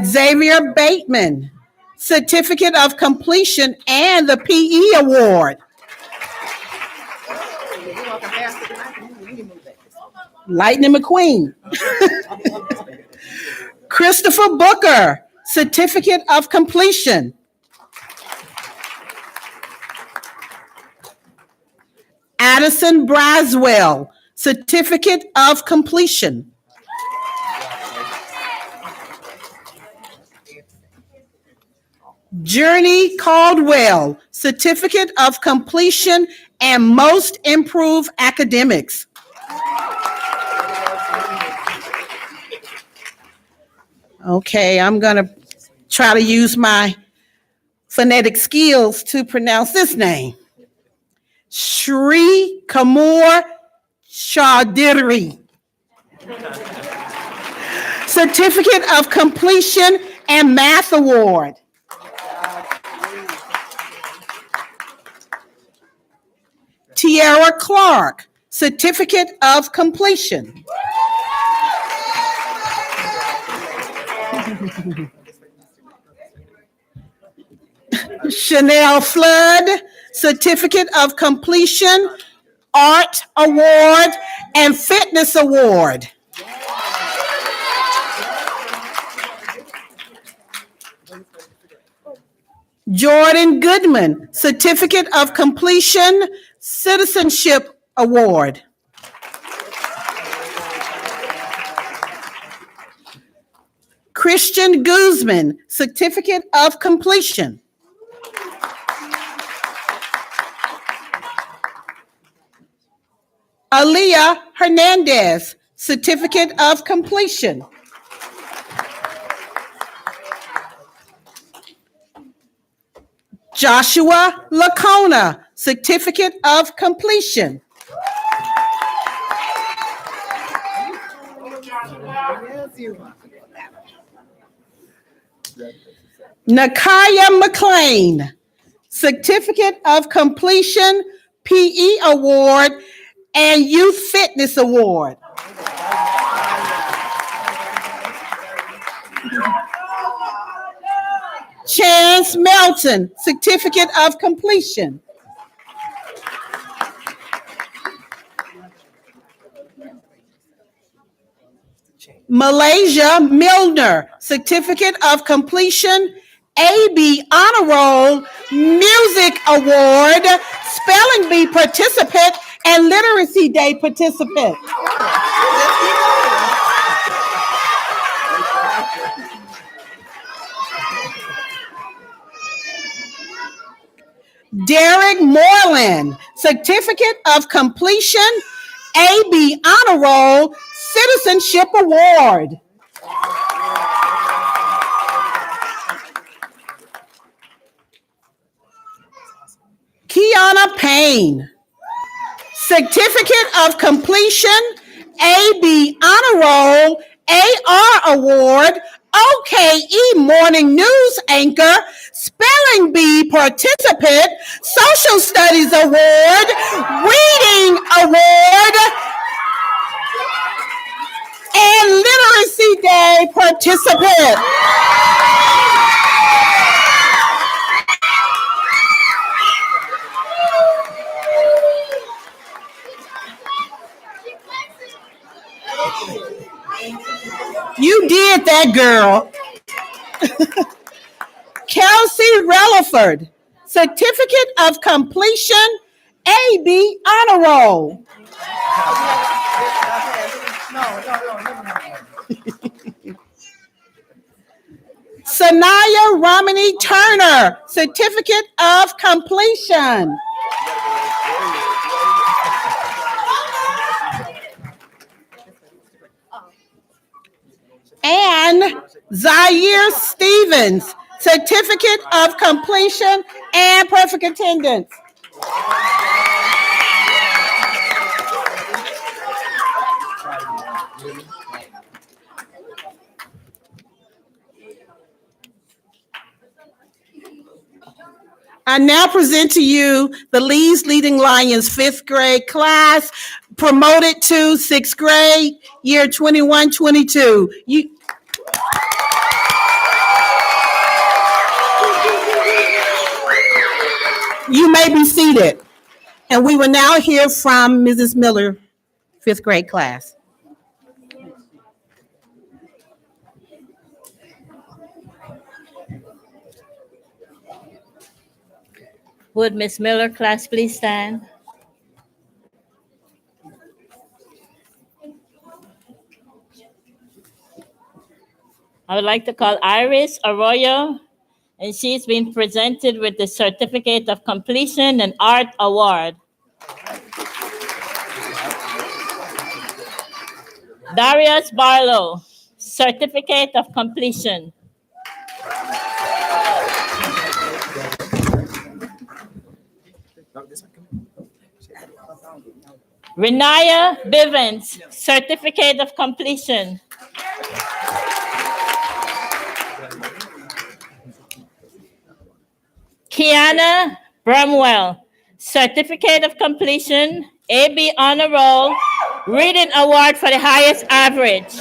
Xavier Bateman, Certificate of Completion and the PE Award. Lightning McQueen. Christopher Booker, Certificate of Completion. Addison Braswell, Certificate of Completion. Journey Caldwell, Certificate of Completion and Most Improved Academics. Okay, I'm going to try to use my phonetic skills to pronounce this name. Shri Kamor Chaudhary. Certificate of Completion and Math Award. Tiara Clark, Certificate of Completion. Chanel Flood, Certificate of Completion, Art Award, and Fitness Award. Jordan Goodman, Certificate of Completion, Citizenship Award. Christian Guzman, Certificate of Completion. Aaliyah Hernandez, Certificate of Completion. Joshua Lacona, Certificate of Completion. Nakaya McLean, Certificate of Completion, PE Award, and Youth Fitness Award. Chance Melton, Certificate of Completion. Malaysia Milner, Certificate of Completion, AB Honor Roll, Music Award, Spelling Bee participant, and Literacy Day participant. Derek Moreland, Certificate of Completion, AB Honor Roll, Citizenship Award. Kiana Payne, Certificate of Completion, AB Honor Roll, AR Award, OKE Morning News Anchor, Spelling Bee Participant, Social Studies Award, Reading Award, and Literacy Day participant. You did that, girl. Kelsey Relaford, Certificate of Completion, AB Honor Roll. Sanaya Romney Turner, Certificate of Completion. And Zaire Stevens, Certificate of Completion and Perfect Attendance. I now present to you the Lee's Leading Lions 5th grade class, promoted to 6th grade, year 21-22. You may be seated. And we will now hear from Mrs. Miller, 5th grade class. Would Miss Miller, class, please stand? I would like to call Iris Arroyo, and she's been presented with the Certificate of Completion and Art Award. Darius Barlow, Certificate of Completion. Renaya Bivens, Certificate of Completion. Kiana Bramwell, Certificate of Completion, AB Honor Roll, Reading Award for the highest average.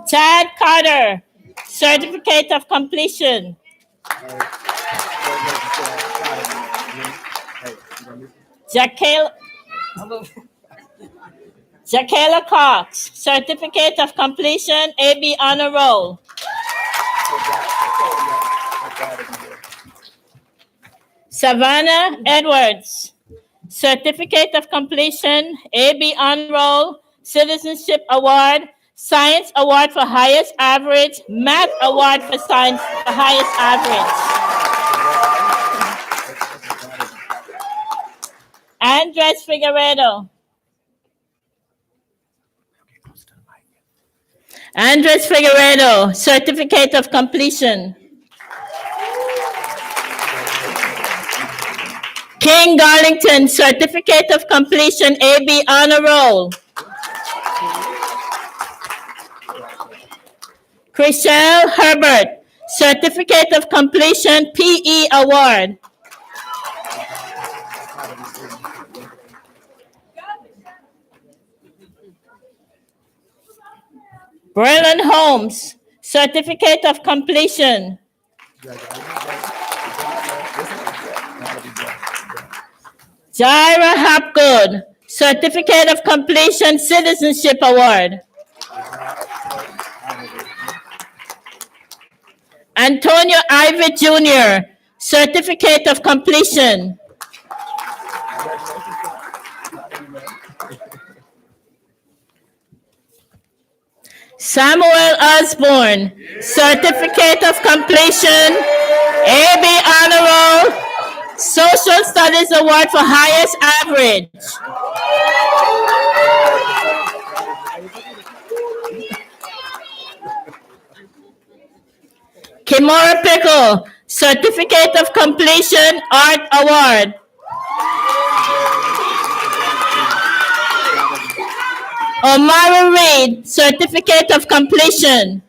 Chad Carter, Certificate of Completion. Jaquela Cox, Certificate of Completion, AB Honor Roll. Savannah Edwards, Certificate of Completion, AB Honor Roll, Citizenship Award, Science Award for highest average, Math Award for science for highest average. Andres Figueredo. Andres Figueredo, Certificate of Completion. King Garlington, Certificate of Completion, AB Honor Roll. Chriselle Herbert, Certificate of Completion, PE Award. Braylon Holmes, Certificate of Completion. Jaira Hapgood, Certificate of Completion Citizenship Award. Antonio Ivy Jr., Certificate of Completion. Samuel Osborne, Certificate of Completion, AB Honor Roll, Social Studies Award for Highest Average. Kimura Pickle, Certificate of Completion, Art Award. Omara Reed, Certificate of Completion.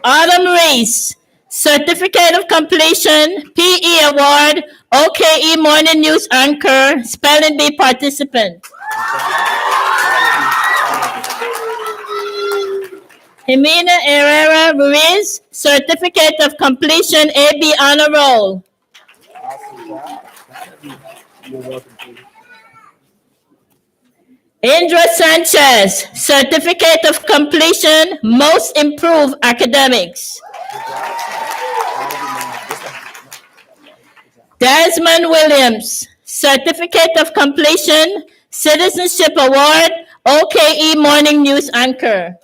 Autumn Reese, Certificate of Completion, PE Award, OKE Morning News Anchor, Spelling Bee Participant. Jimena Herrera Ruiz, Certificate of Completion, AB Honor Roll. Indra Sanchez, Certificate of Completion, Most Improved Academics. Desmond Williams, Certificate of Completion, Citizenship Award, OKE Morning News Anchor.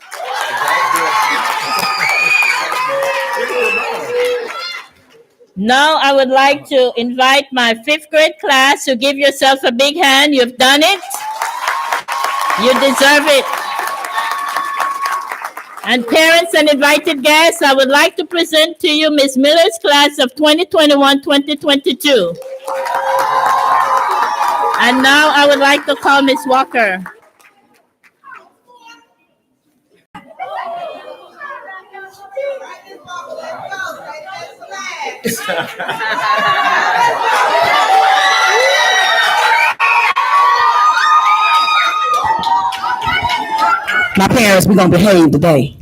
Now I would like to invite my 5th grade class to give yourself a big hand. You've done it. You deserve it. And parents and invited guests, I would like to present to you Ms. Miller's class of 2021-2022. And now I would like to call Ms. Walker. My parents, we're going to behave today.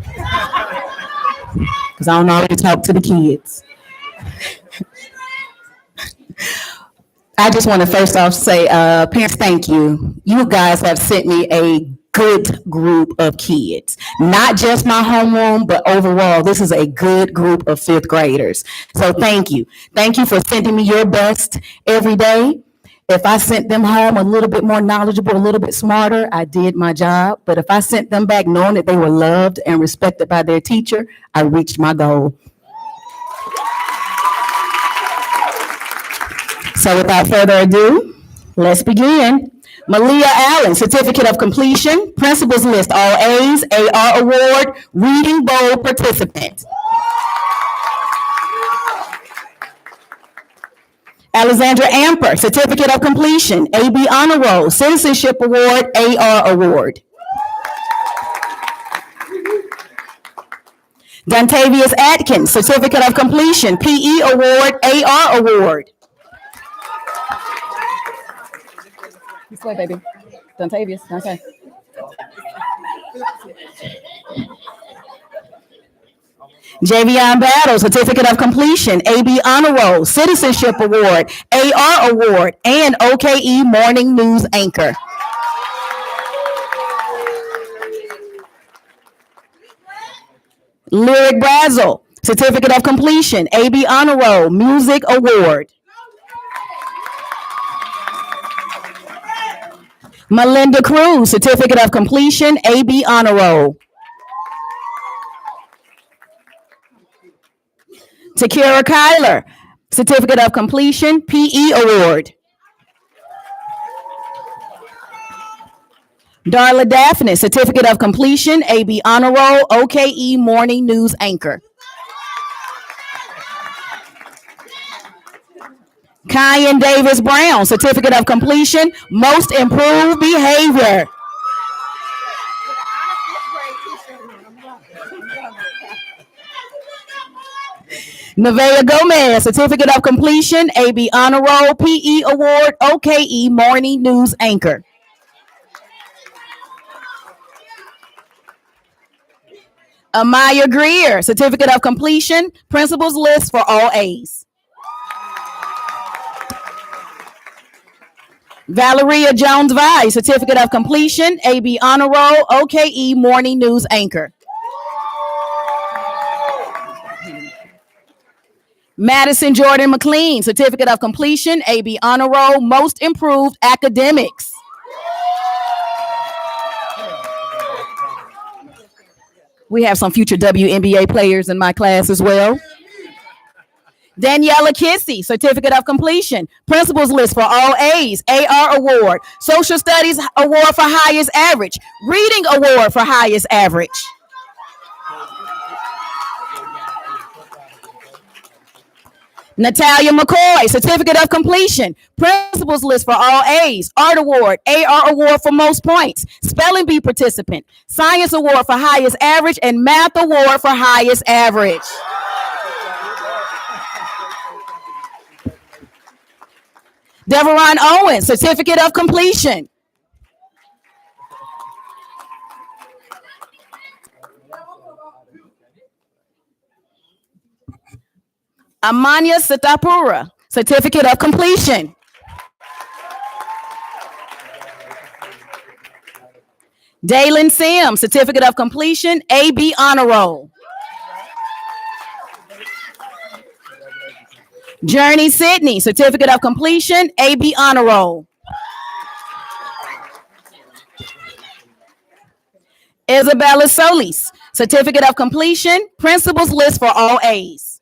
Because I don't know how to talk to the kids. I just want to first off say, parents, thank you. You guys have sent me a good group of kids. Not just my homeroom, but overall, this is a good group of 5th graders. So thank you. Thank you for sending me your best every day. If I sent them home a little bit more knowledgeable, a little bit smarter, I did my job. But if I sent them back knowing that they were loved and respected by their teacher, I reached my goal. So without further ado, let's begin. Malia Allen, Certificate of Completion, Principals List, All A's, AR Award, Reading Bowl Participant. Alexandra Amper, Certificate of Completion, AB Honor Roll, Citizenship Award, AR Award. Dontavius Atkins, Certificate of Completion, PE Award, AR Award. This way, baby. Dontavius, okay. Javion Battle, Certificate of Completion, AB Honor Roll, Citizenship Award, AR Award, and OKE Morning News Anchor. Lyric Brazel, Certificate of Completion, AB Honor Roll, Music Award. Melinda Cruz, Certificate of Completion, AB Honor Roll. Takira Kyler, Certificate of Completion, PE Award. Darla Daphne, Certificate of Completion, AB Honor Roll, OKE Morning News Anchor. Kyan Davis Brown, Certificate of Completion, Most Improved Behavior. Nevaeh Gomez, Certificate of Completion, AB Honor Roll, PE Award, OKE Morning News Anchor. Amaya Greer, Certificate of Completion, Principals List for All A's. Valeria Jones Vice, Certificate of Completion, AB Honor Roll, OKE Morning News Anchor. Madison Jordan McLean, Certificate of Completion, AB Honor Roll, Most Improved Academics. We have some future WNBA players in my class as well. Daniela Kissy, Certificate of Completion, Principals List for all A's, AR Award, Social Studies Award for Highest Average, Reading Award for Highest Average. Natalia McCoy, Certificate of Completion, Principals List for all A's, Art Award, AR Award for most points, Spelling Bee participant, Science Award for highest average, and Math Award for highest average. Deveron Owens, Certificate of Completion. Amanya Sitapura, Certificate of Completion. Dalen Sims, Certificate of Completion, AB Honor Roll. Journey Sydney, Certificate of Completion, AB Honor Roll. Isabella Solis, Certificate of Completion, Principals List for all A's.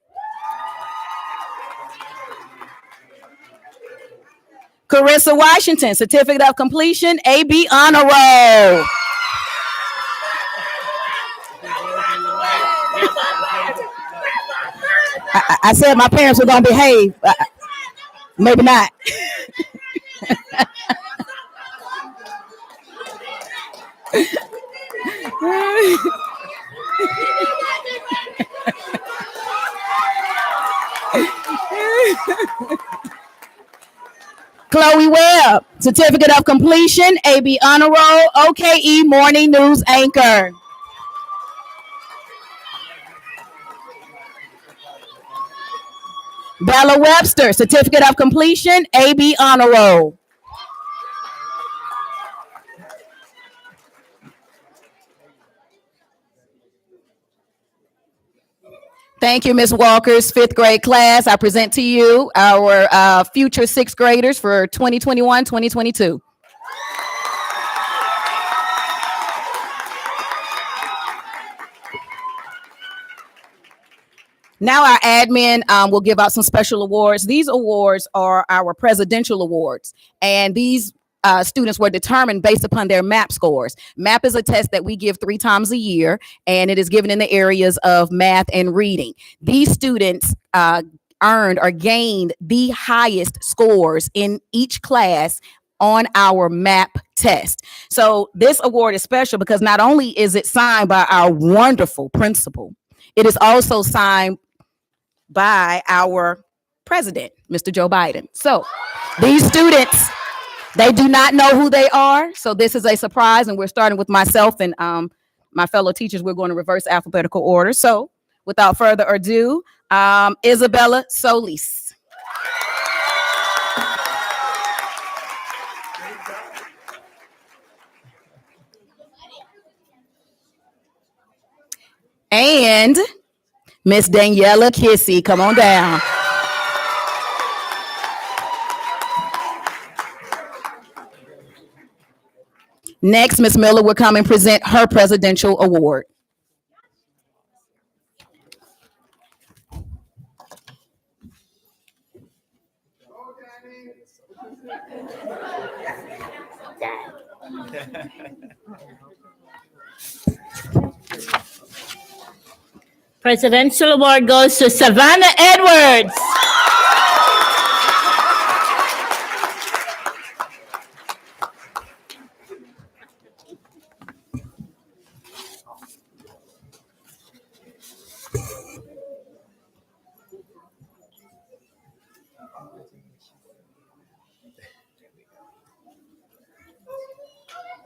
Carissa Washington, Certificate of Completion, AB Honor Roll. I said my parents were going to behave. Maybe not. Chloe Webb, Certificate of Completion, AB Honor Roll, OKE Morning News Anchor. Bella Webster, Certificate of Completion, AB Honor Roll. Thank you, Ms. Walker's fifth grade class. I present to you our future sixth graders for 2021-2022. Now our admin will give out some special awards. These awards are our presidential awards, and these students were determined based upon their MAP scores. MAP is a test that we give 3 times a year, and it is given in the areas of math and reading. These students earned or gained the highest scores in each class on our MAP test. So this award is special because not only is it signed by our wonderful principal, it is also signed by our president, Mr. Joe Biden. So these students, they do not know who they are. So this is a surprise, and we're starting with myself and my fellow teachers. We're going to reverse alphabetical order. So without further ado, Isabella Solis. And Miss Daniela Kissy, come on down. Next, Ms. Miller will come and present her presidential award. Presidential award goes to Savannah Edwards.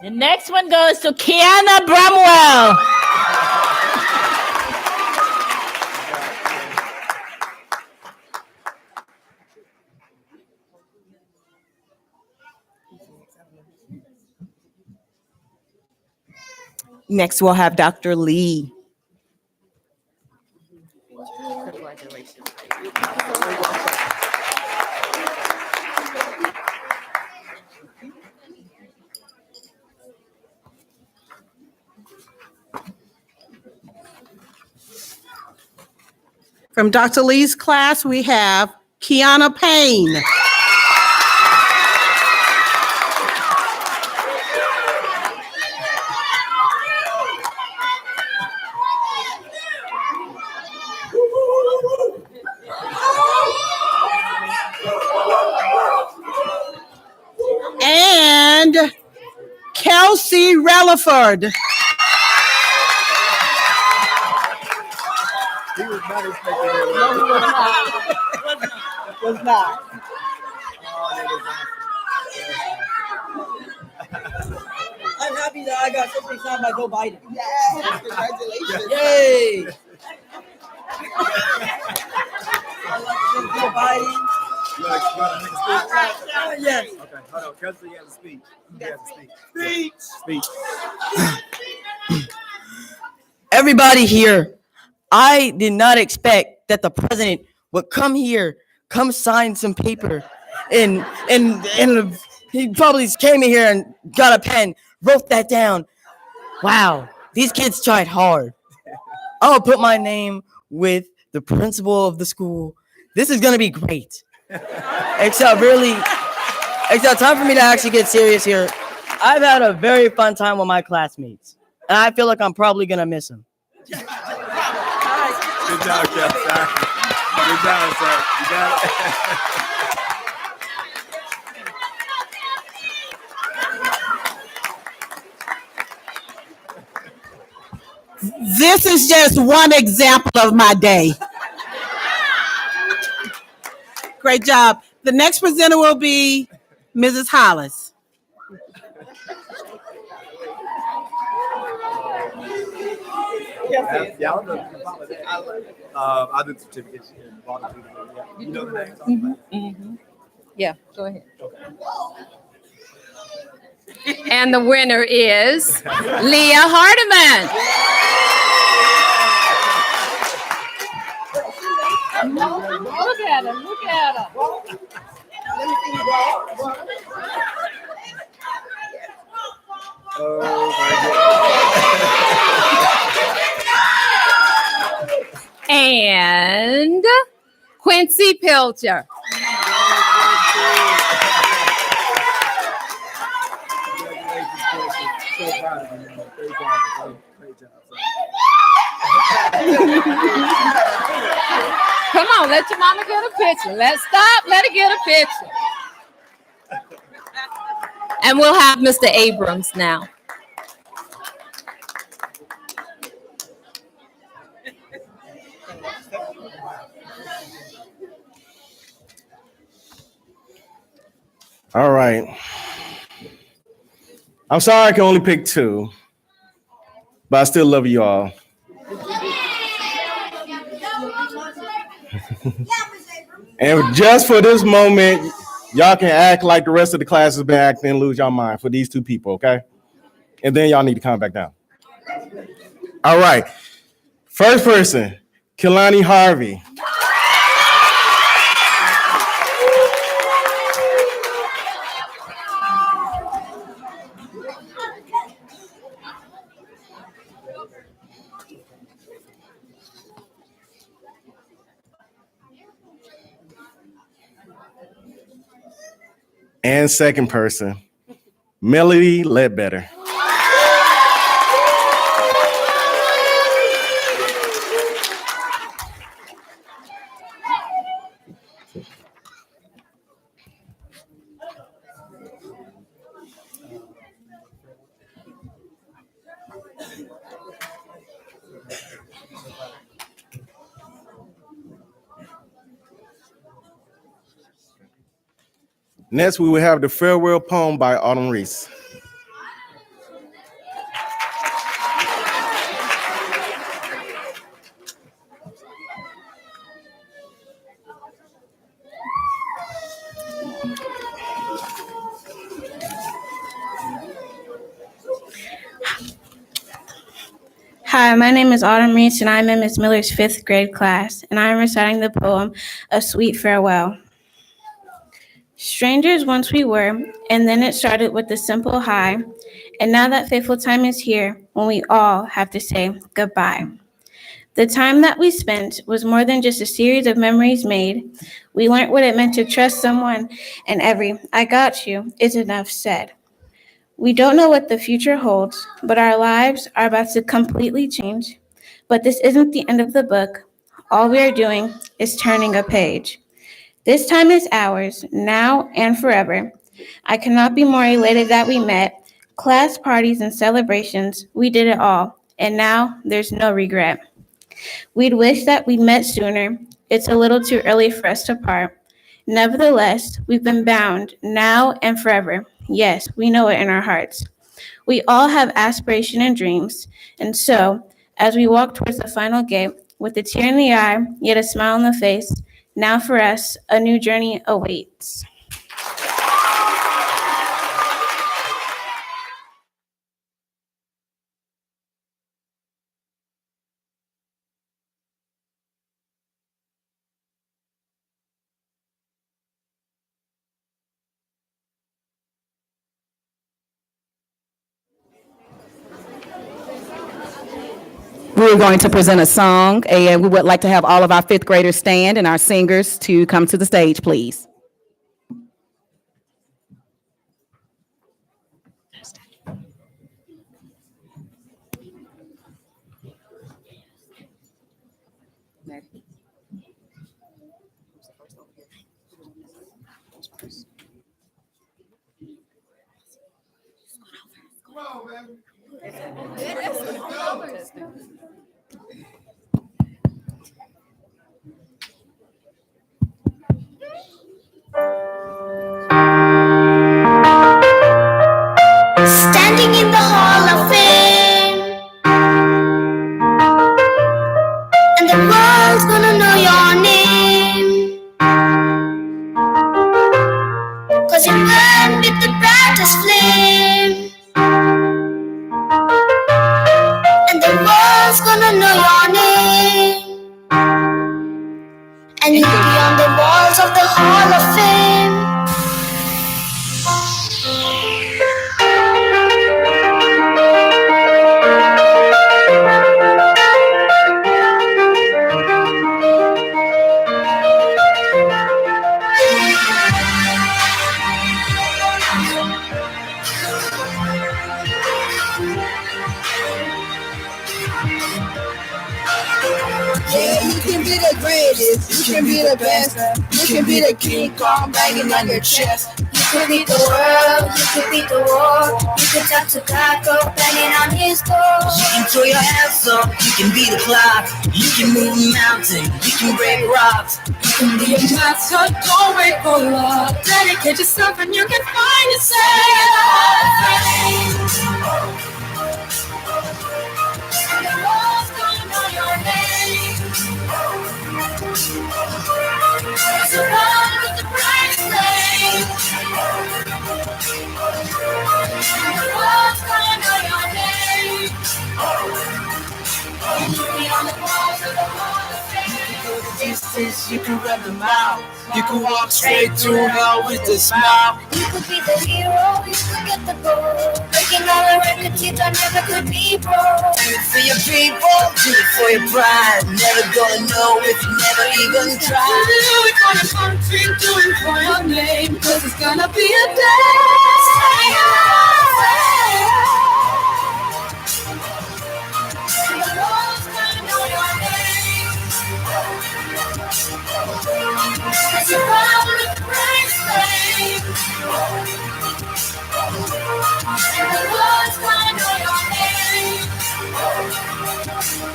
The next one goes to Kiana Bramwell. Next, we'll have Dr. Lee. From Dr. Lee's class, we have Kiana Payne. And Kelsey Relaford. He was not expecting that. Was not. I'm happy that I got something signed by Joe Biden. Yes, congratulations. Yay! Joe Biden. You want to make a speech? Yes. Okay, hold on. Kelsey has a speech. He has a speech. Speech. Everybody here, I did not expect that the president would come here, come sign some paper, and he probably came in here and got a pen, wrote that down. Wow, these kids tried hard. I'll put my name with the principal of the school. This is gonna be great. Except time for me to actually get serious here. I've had a very fun time with my classmates, and I feel like I'm probably gonna miss them. Good job, Kelsey. Good job, sir. You got it. This is just one example of my day. Great job. The next presenter will be Mrs. Hollis. I'll do the certificates and volunteer. You know the name? Yeah, go ahead. And the winner is Leah Hardiman. Look at him, look at him. And Quincy Pilcher. Come on, let your mama get a picture. Let's stop, let her get a picture. And we'll have Mr. Abrams now. All right. I'm sorry I can only pick two, but I still love you all. And just for this moment, y'all can act like the rest of the class has been acting and lose your mind for these two people, okay? And then y'all need to calm back down. All right. First person, Kehlani Harvey. And second person, Melody Ledbetter. Next, we will have the farewell poem by Autumn Reese. Hi, my name is Autumn Reese, and I'm in Miss Miller's 5th grade class, and I am reciting the poem, A Sweet Farewell. Strangers once we were, and then it started with a simple hi, and now that fateful time is here when we all have to say goodbye. The time that we spent was more than just a series of memories made. We learned what it meant to trust someone, and every I got you is enough said. We don't know what the future holds, but our lives are about to completely change. But this isn't the end of the book. All we are doing is turning a page. This time is ours, now and forever. I cannot be more elated that we met. Class parties and celebrations, we did it all, and now there's no regret. We'd wish that we met sooner. It's a little too early for us to part. Nevertheless, we've been bound now and forever. Yes, we know it in our hearts. We all have aspiration and dreams, and so, as we walk towards the final gate, with a tear in the eye, yet a smile on the face, now for us, a new journey awaits. We're going to present a song, and we would like to have all of our 5th graders stand and our singers to come to the stage, please. Standing in the Hall of Fame, and the world's gonna know your name, 'cause you burned with the brightest flame, and the world's gonna know your name, and you'll be on the walls of the Hall of Fame. Yeah, you can be the greatest, you can be the best, you can be the King Kong banging on your chest. You could beat the world, you could beat the war, you could talk to God, go banging on his door. You can throw your hands up, you can be the clock, you can move a mountain, you can break rocks. You can be a master, don't wait for love. Dedicate yourself and you can find yourself. And the world's gonna know your name. Surrounded with the brightest flame. And the world's gonna know your name. And you'll be on the walls of the Hall of Fame. You can go the distance, you can run the mile, you can walk straight through hell with a smile. You could be the hero, you could get the gold. Breaking all the records you thought never could be broke. Do it for your people, do it for your pride. Never gonna know if you never even try. Do it for your country, do it for your name, 'cause it's gonna be a day. And the world's gonna know your name. As you're proud with the brightest flame. And the world's gonna know your name.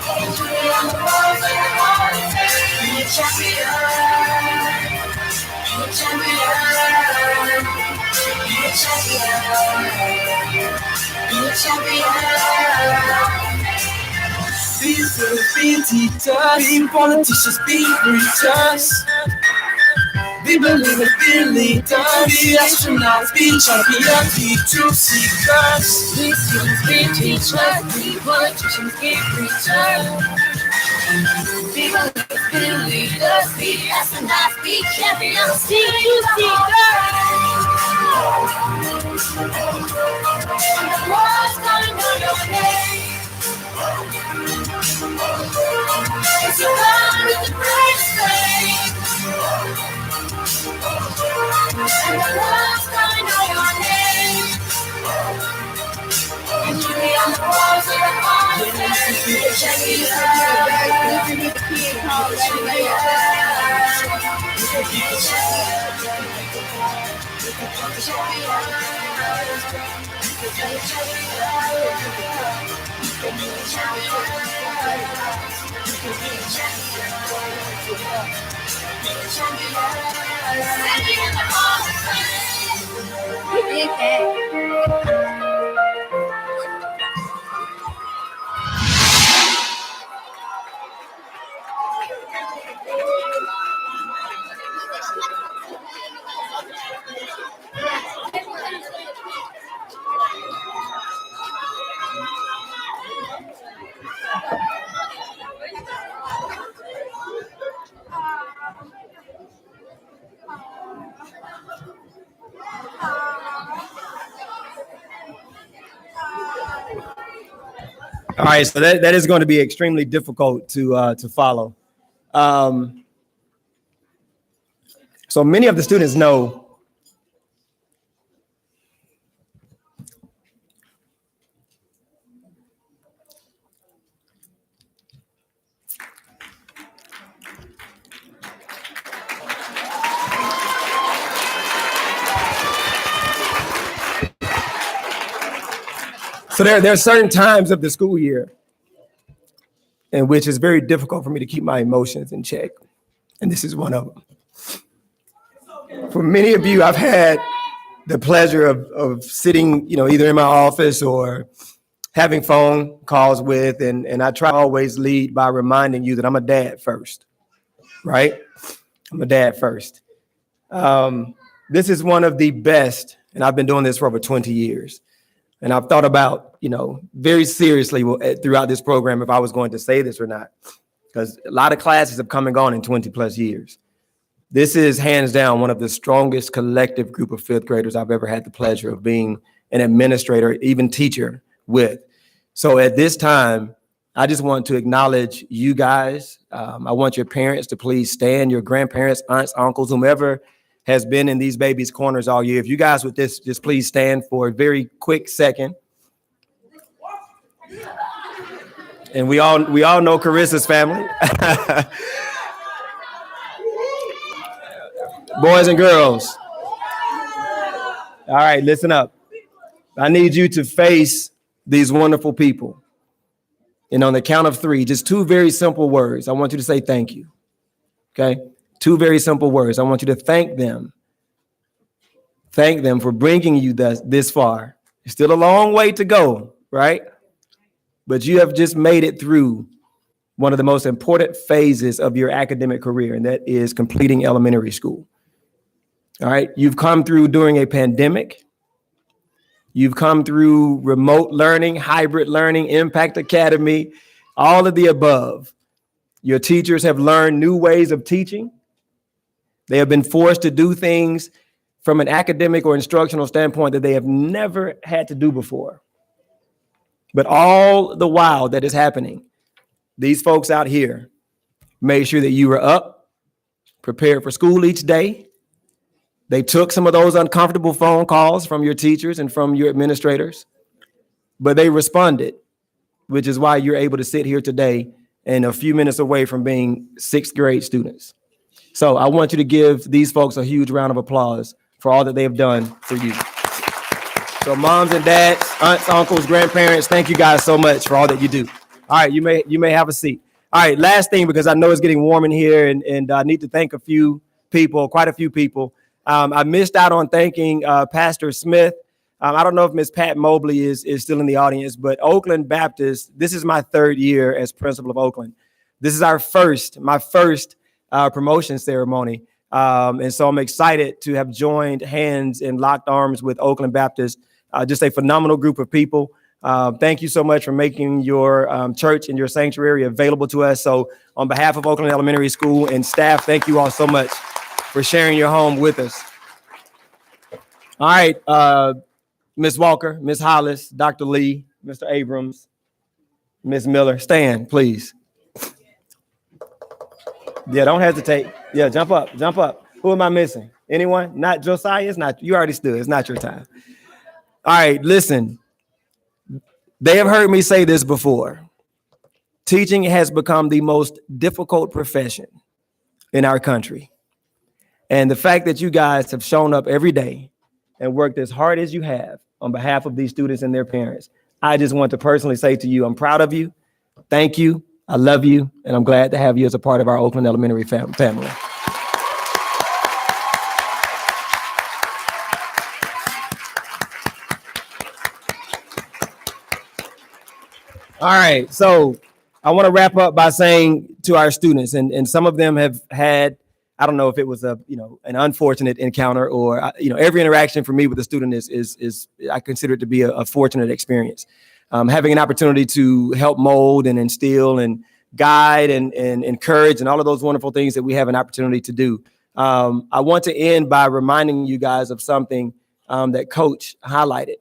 And you'll be on the walls of the Hall of Fame. Be a champion, be a champion, be a champion, be a champion. Being teachers, being politicians, being preachers, We believe in leaders. Be astronauts, be champions, be truth seekers. Be students, be teachers, be politicians, be preachers. Be believers, be leaders, be astronauts, be champions, be truth seekers. And the world's gonna know your name. It's your God with the greatest name. And the world's gonna know your name. And you be on the walls of the heart. Check it out. Listen to the kid called All right, so that is going to be extremely difficult to follow. So many of the students know so there are certain times of the school year in which it's very difficult for me to keep my emotions in check. And this is one of them. For many of you, I've had the pleasure of sitting, either in my office or having phone calls with, and I try to always lead by reminding you that I'm a dad first, right? I'm a dad first. This is one of the best, and I've been doing this for over 20 years. And I've thought about, very seriously throughout this program if I was going to say this or not, because a lot of classes have come and gone in 20 plus years. This is hands down one of the strongest collective group of fifth graders I've ever had the pleasure of being an administrator, even teacher with. So at this time, I just want to acknowledge you guys. I want your parents to please stand, your grandparents, aunts, uncles, whomever has been in these babies' corners all year. If you guys would just please stand for a very quick second. And we all know Carissa's family. Boys and girls. All right, listen up. I need you to face these wonderful people. And on the count of three, just two very simple words. I want you to say thank you. Okay? Two very simple words. I want you to thank them. Thank them for bringing you this far. It's still a long way to go, right? But you have just made it through one of the most important phases of your academic career, and that is completing elementary school. All right. You've come through during a pandemic. You've come through remote learning, hybrid learning, Impact Academy, all of the above. Your teachers have learned new ways of teaching. They have been forced to do things from an academic or instructional standpoint that they have never had to do before. But all the while that is happening, these folks out here made sure that you were up, prepared for school each day. They took some of those uncomfortable phone calls from your teachers and from your administrators, but they responded, which is why you're able to sit here today and a few minutes away from being sixth grade students. So I want you to give these folks a huge round of applause for all that they have done for you. So moms and dads, aunts, uncles, grandparents, thank you guys so much for all that you do. All right, you may have a seat. All right, last thing, because I know it's getting warm in here and I need to thank quite a few people. I missed out on thanking Pastor Smith. I don't know if Miss Pat Mobley is still in the audience, but Oakland Baptist, this is my third year as principal of Oakland. This is my first promotion ceremony. And so I'm excited to have joined hands and locked arms with Oakland Baptist, just a phenomenal group of people. Thank you so much for making your church and your sanctuary available to us. So on behalf of Oakland Elementary School and staff, thank you all so much for sharing your home with us. All right, Ms. Walker, Ms. Hollis, Dr. Lee, Mr. Abrams, Ms. Miller, stand, please. Yeah, don't hesitate. Yeah, jump up, jump up. Who am I missing? Anyone? Not Josiah? It's not, you already stood. It's not your time. All right, listen. They have heard me say this before. Teaching has become the most difficult profession in our country. And the fact that you guys have shown up every day and worked as hard as you have on behalf of these students and their parents, I just want to personally say to you, I'm proud of you. Thank you. I love you. And I'm glad to have you as a part of our Oakland Elementary family. All right, so I want to wrap up by saying to our students, and some of them have had, I don't know if it was an unfortunate encounter or, every interaction for me with a student is I consider it to be a fortunate experience. Having an opportunity to help mold and instill and guide and encourage and all of those wonderful things that we have an opportunity to do. I want to end by reminding you guys of something that Coach highlighted.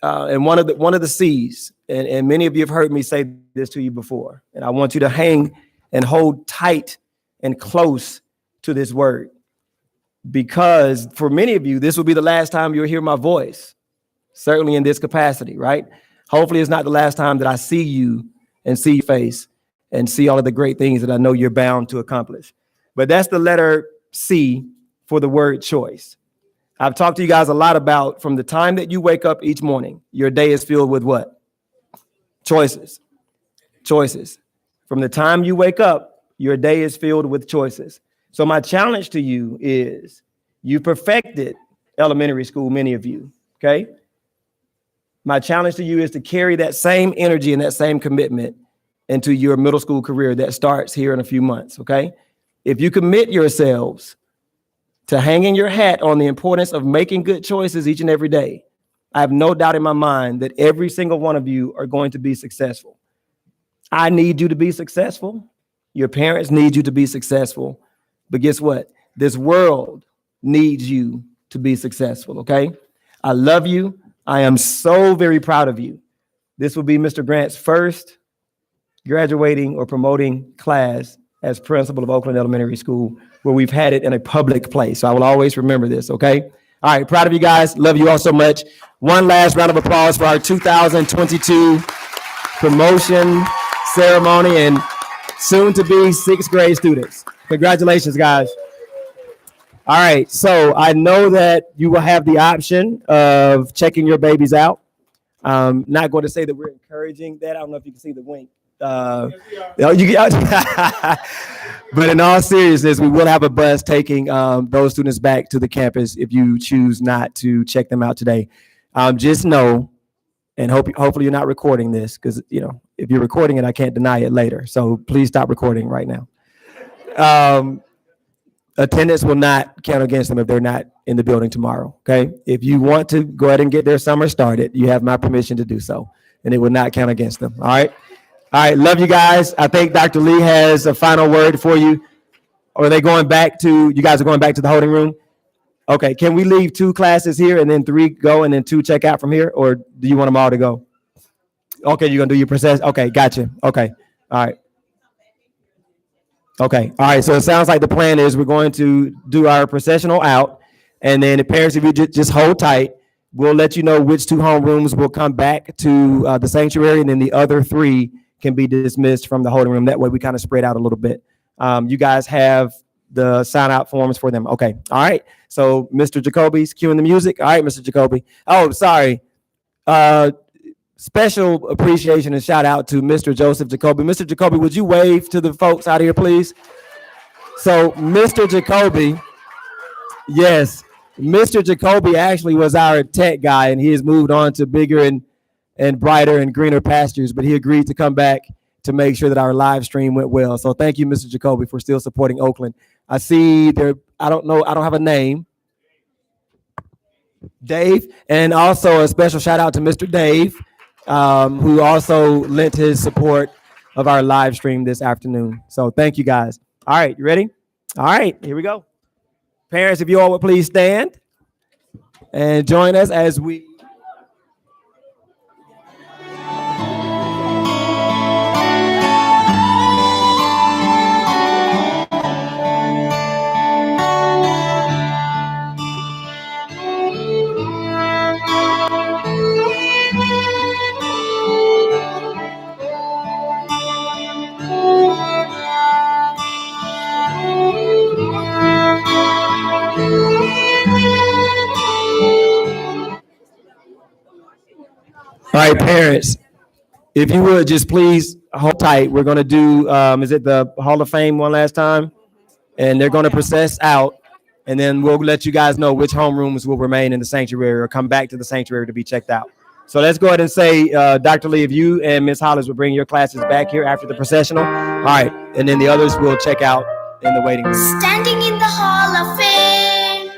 And one of the C's, and many of you have heard me say this to you before, and I want you to hang and hold tight and close to this word, because for many of you, this will be the last time you'll hear my voice, certainly in this capacity, right? Hopefully it's not the last time that I see you and see your face and see all of the great things that I know you're bound to accomplish. But that's the letter C for the word choice. I've talked to you guys a lot about from the time that you wake up each morning, your day is filled with what? Choices. Choices. From the time you wake up, your day is filled with choices. So my challenge to you is you perfected elementary school, many of you, okay? My challenge to you is to carry that same energy and that same commitment into your middle school career that starts here in a few months, okay? If you commit yourselves to hanging your hat on the importance of making good choices each and every day, I have no doubt in my mind that every single one of you are going to be successful. I need you to be successful. Your parents need you to be successful. But guess what? This world needs you to be successful, okay? I love you. I am so very proud of you. This will be Mr. Grant's first graduating or promoting class as principal of Oakland Elementary School, where we've had it in a public place. So I will always remember this, okay? All right, proud of you guys. Love you all so much. One last round of applause for our 2022 promotion ceremony and soon to be sixth grade students. Congratulations, guys. All right, so I know that you will have the option of checking your babies out. Not going to say that we're encouraging that. I don't know if you can see the wink. But in all seriousness, we will have a bus taking those students back to the campus if you choose not to check them out today. Just know, and hopefully you're not recording this, because if you're recording it, I can't deny it later. So please stop recording right now. Attendance will not count against them if they're not in the building tomorrow. Okay, if you want to go ahead and get their summer started, you have my permission to do so, and it will not count against them. All right. All right, love you guys. I think Dr. Lee has a final word for you. Or are they going back to, you guys are going back to the holding room? Okay, can we leave 2 classes here and then 3 go and then 2 check out from here? Or do you want them all to go? Okay, you're going to do your process? Okay, gotcha. Okay, all right. Okay, all right, so it sounds like the plan is we're going to do our processional out. And then the parents, if you just hold tight, we'll let you know which 2 homerooms will come back to the sanctuary, and then the other 3 can be dismissed from the holding room. That way we kind of spread out a little bit. You guys have the sign out forms for them. Okay. All right. So Mr. Jacoby's cueing the music. All right, Mr. Jacoby. Oh, sorry. Special appreciation and shout out to Mr. Joseph Jacoby. Mr. Jacoby, would you wave to the folks out here, please? So Mr. Jacoby, yes, Mr. Jacoby actually was our tech guy, and he has moved on to bigger and brighter and greener pastures, but he agreed to come back to make sure that our live stream went well. So thank you, Mr. Jacoby, for still supporting Oakland. I see there, I don't know, I don't have a name. Dave, and also a special shout out to Mr. Dave, who also lent his support of our live stream this afternoon. So thank you guys. All right, you ready? All right, here we go. Parents, if you all would please stand and join us as we All right, parents, if you would just please hold tight. We're going to do, is it the Hall of Fame one last time? And they're going to process out, and then we'll let you guys know which homerooms will remain in the sanctuary or come back to the sanctuary to be checked out. So let's go ahead and say, Dr. Lee, if you and Ms. Hollis will bring your classes back here after the processional. All right, and then the others will check out in the waiting room. Standing in the Hall of Fame,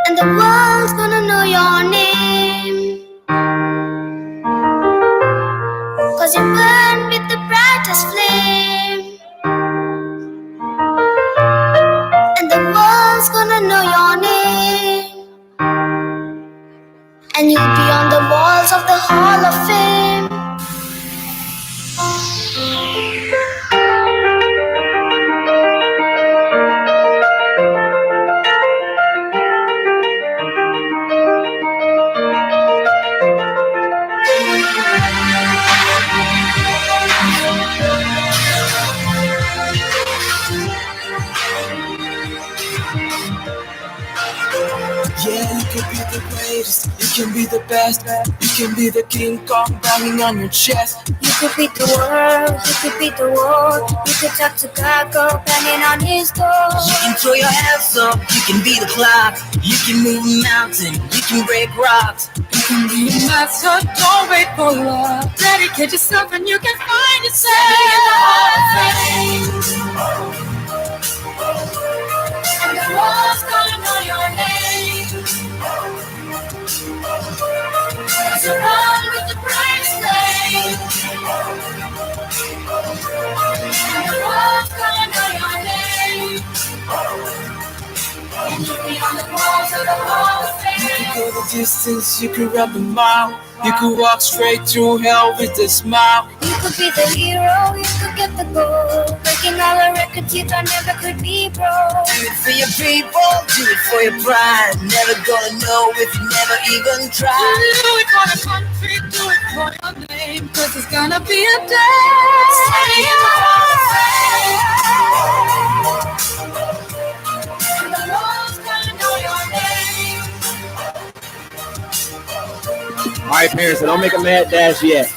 and the world's gonna know your name, 'cause you burn with the brightest flame, and the world's gonna know your name, and you'll be on the walls of the Hall of Fame. Yeah, you can be the greatest, you can be the best, you can be the King Kong banging on your chest. You could beat the world, you could beat the war, you could talk to God, go banging on his door. You can throw your hands up, you can be the clock, you can move a mountain, you can break rocks. You can be a master, don't wait for love. Dedicate yourself and you can find yourself. And the world's gonna know your name, 'cause you run with the brightest flame, and the world's gonna know your name, and you'll be on the walls of the Hall of Fame. You can go the distance, you can run the mile, you can walk straight through hell with a smile. You could be the hero, you could get the gold, breaking all the records you thought never could be broke. Do it for your people, do it for your pride. Never gonna know if you never even try. Do it for the country, do it for your name, 'cause it's gonna be a day. Standing in the Hall of Fame, and the world's gonna know your name. All right, parents, so don't make a mad dash yet.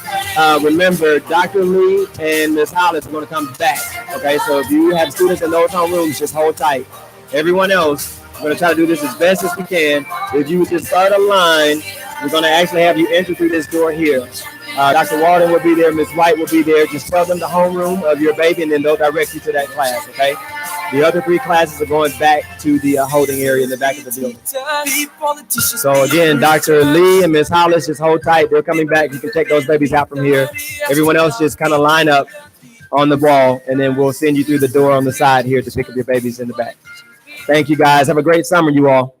Remember, Dr. Lee and Ms. Hollis are going to come back. Okay, so if you have students in those homerooms, just hold tight. Everyone else, we're going to try to do this as best as we can. If you would just start a line, we're going to actually have you enter through this door here. Dr. Walden will be there, Ms. White will be there. Just tell them the homeroom of your baby, and then they'll direct you to that class, okay? The other three classes are going back to the holding area in the back of the building. So again, Dr. Lee and Ms. Hollis, just hold tight. They're coming back. You can take those babies out from here. Everyone else just kind of line up on the wall, and then we'll send you through the door on the side here to pick up your babies in the back. Thank you, guys. Have a great summer, you all.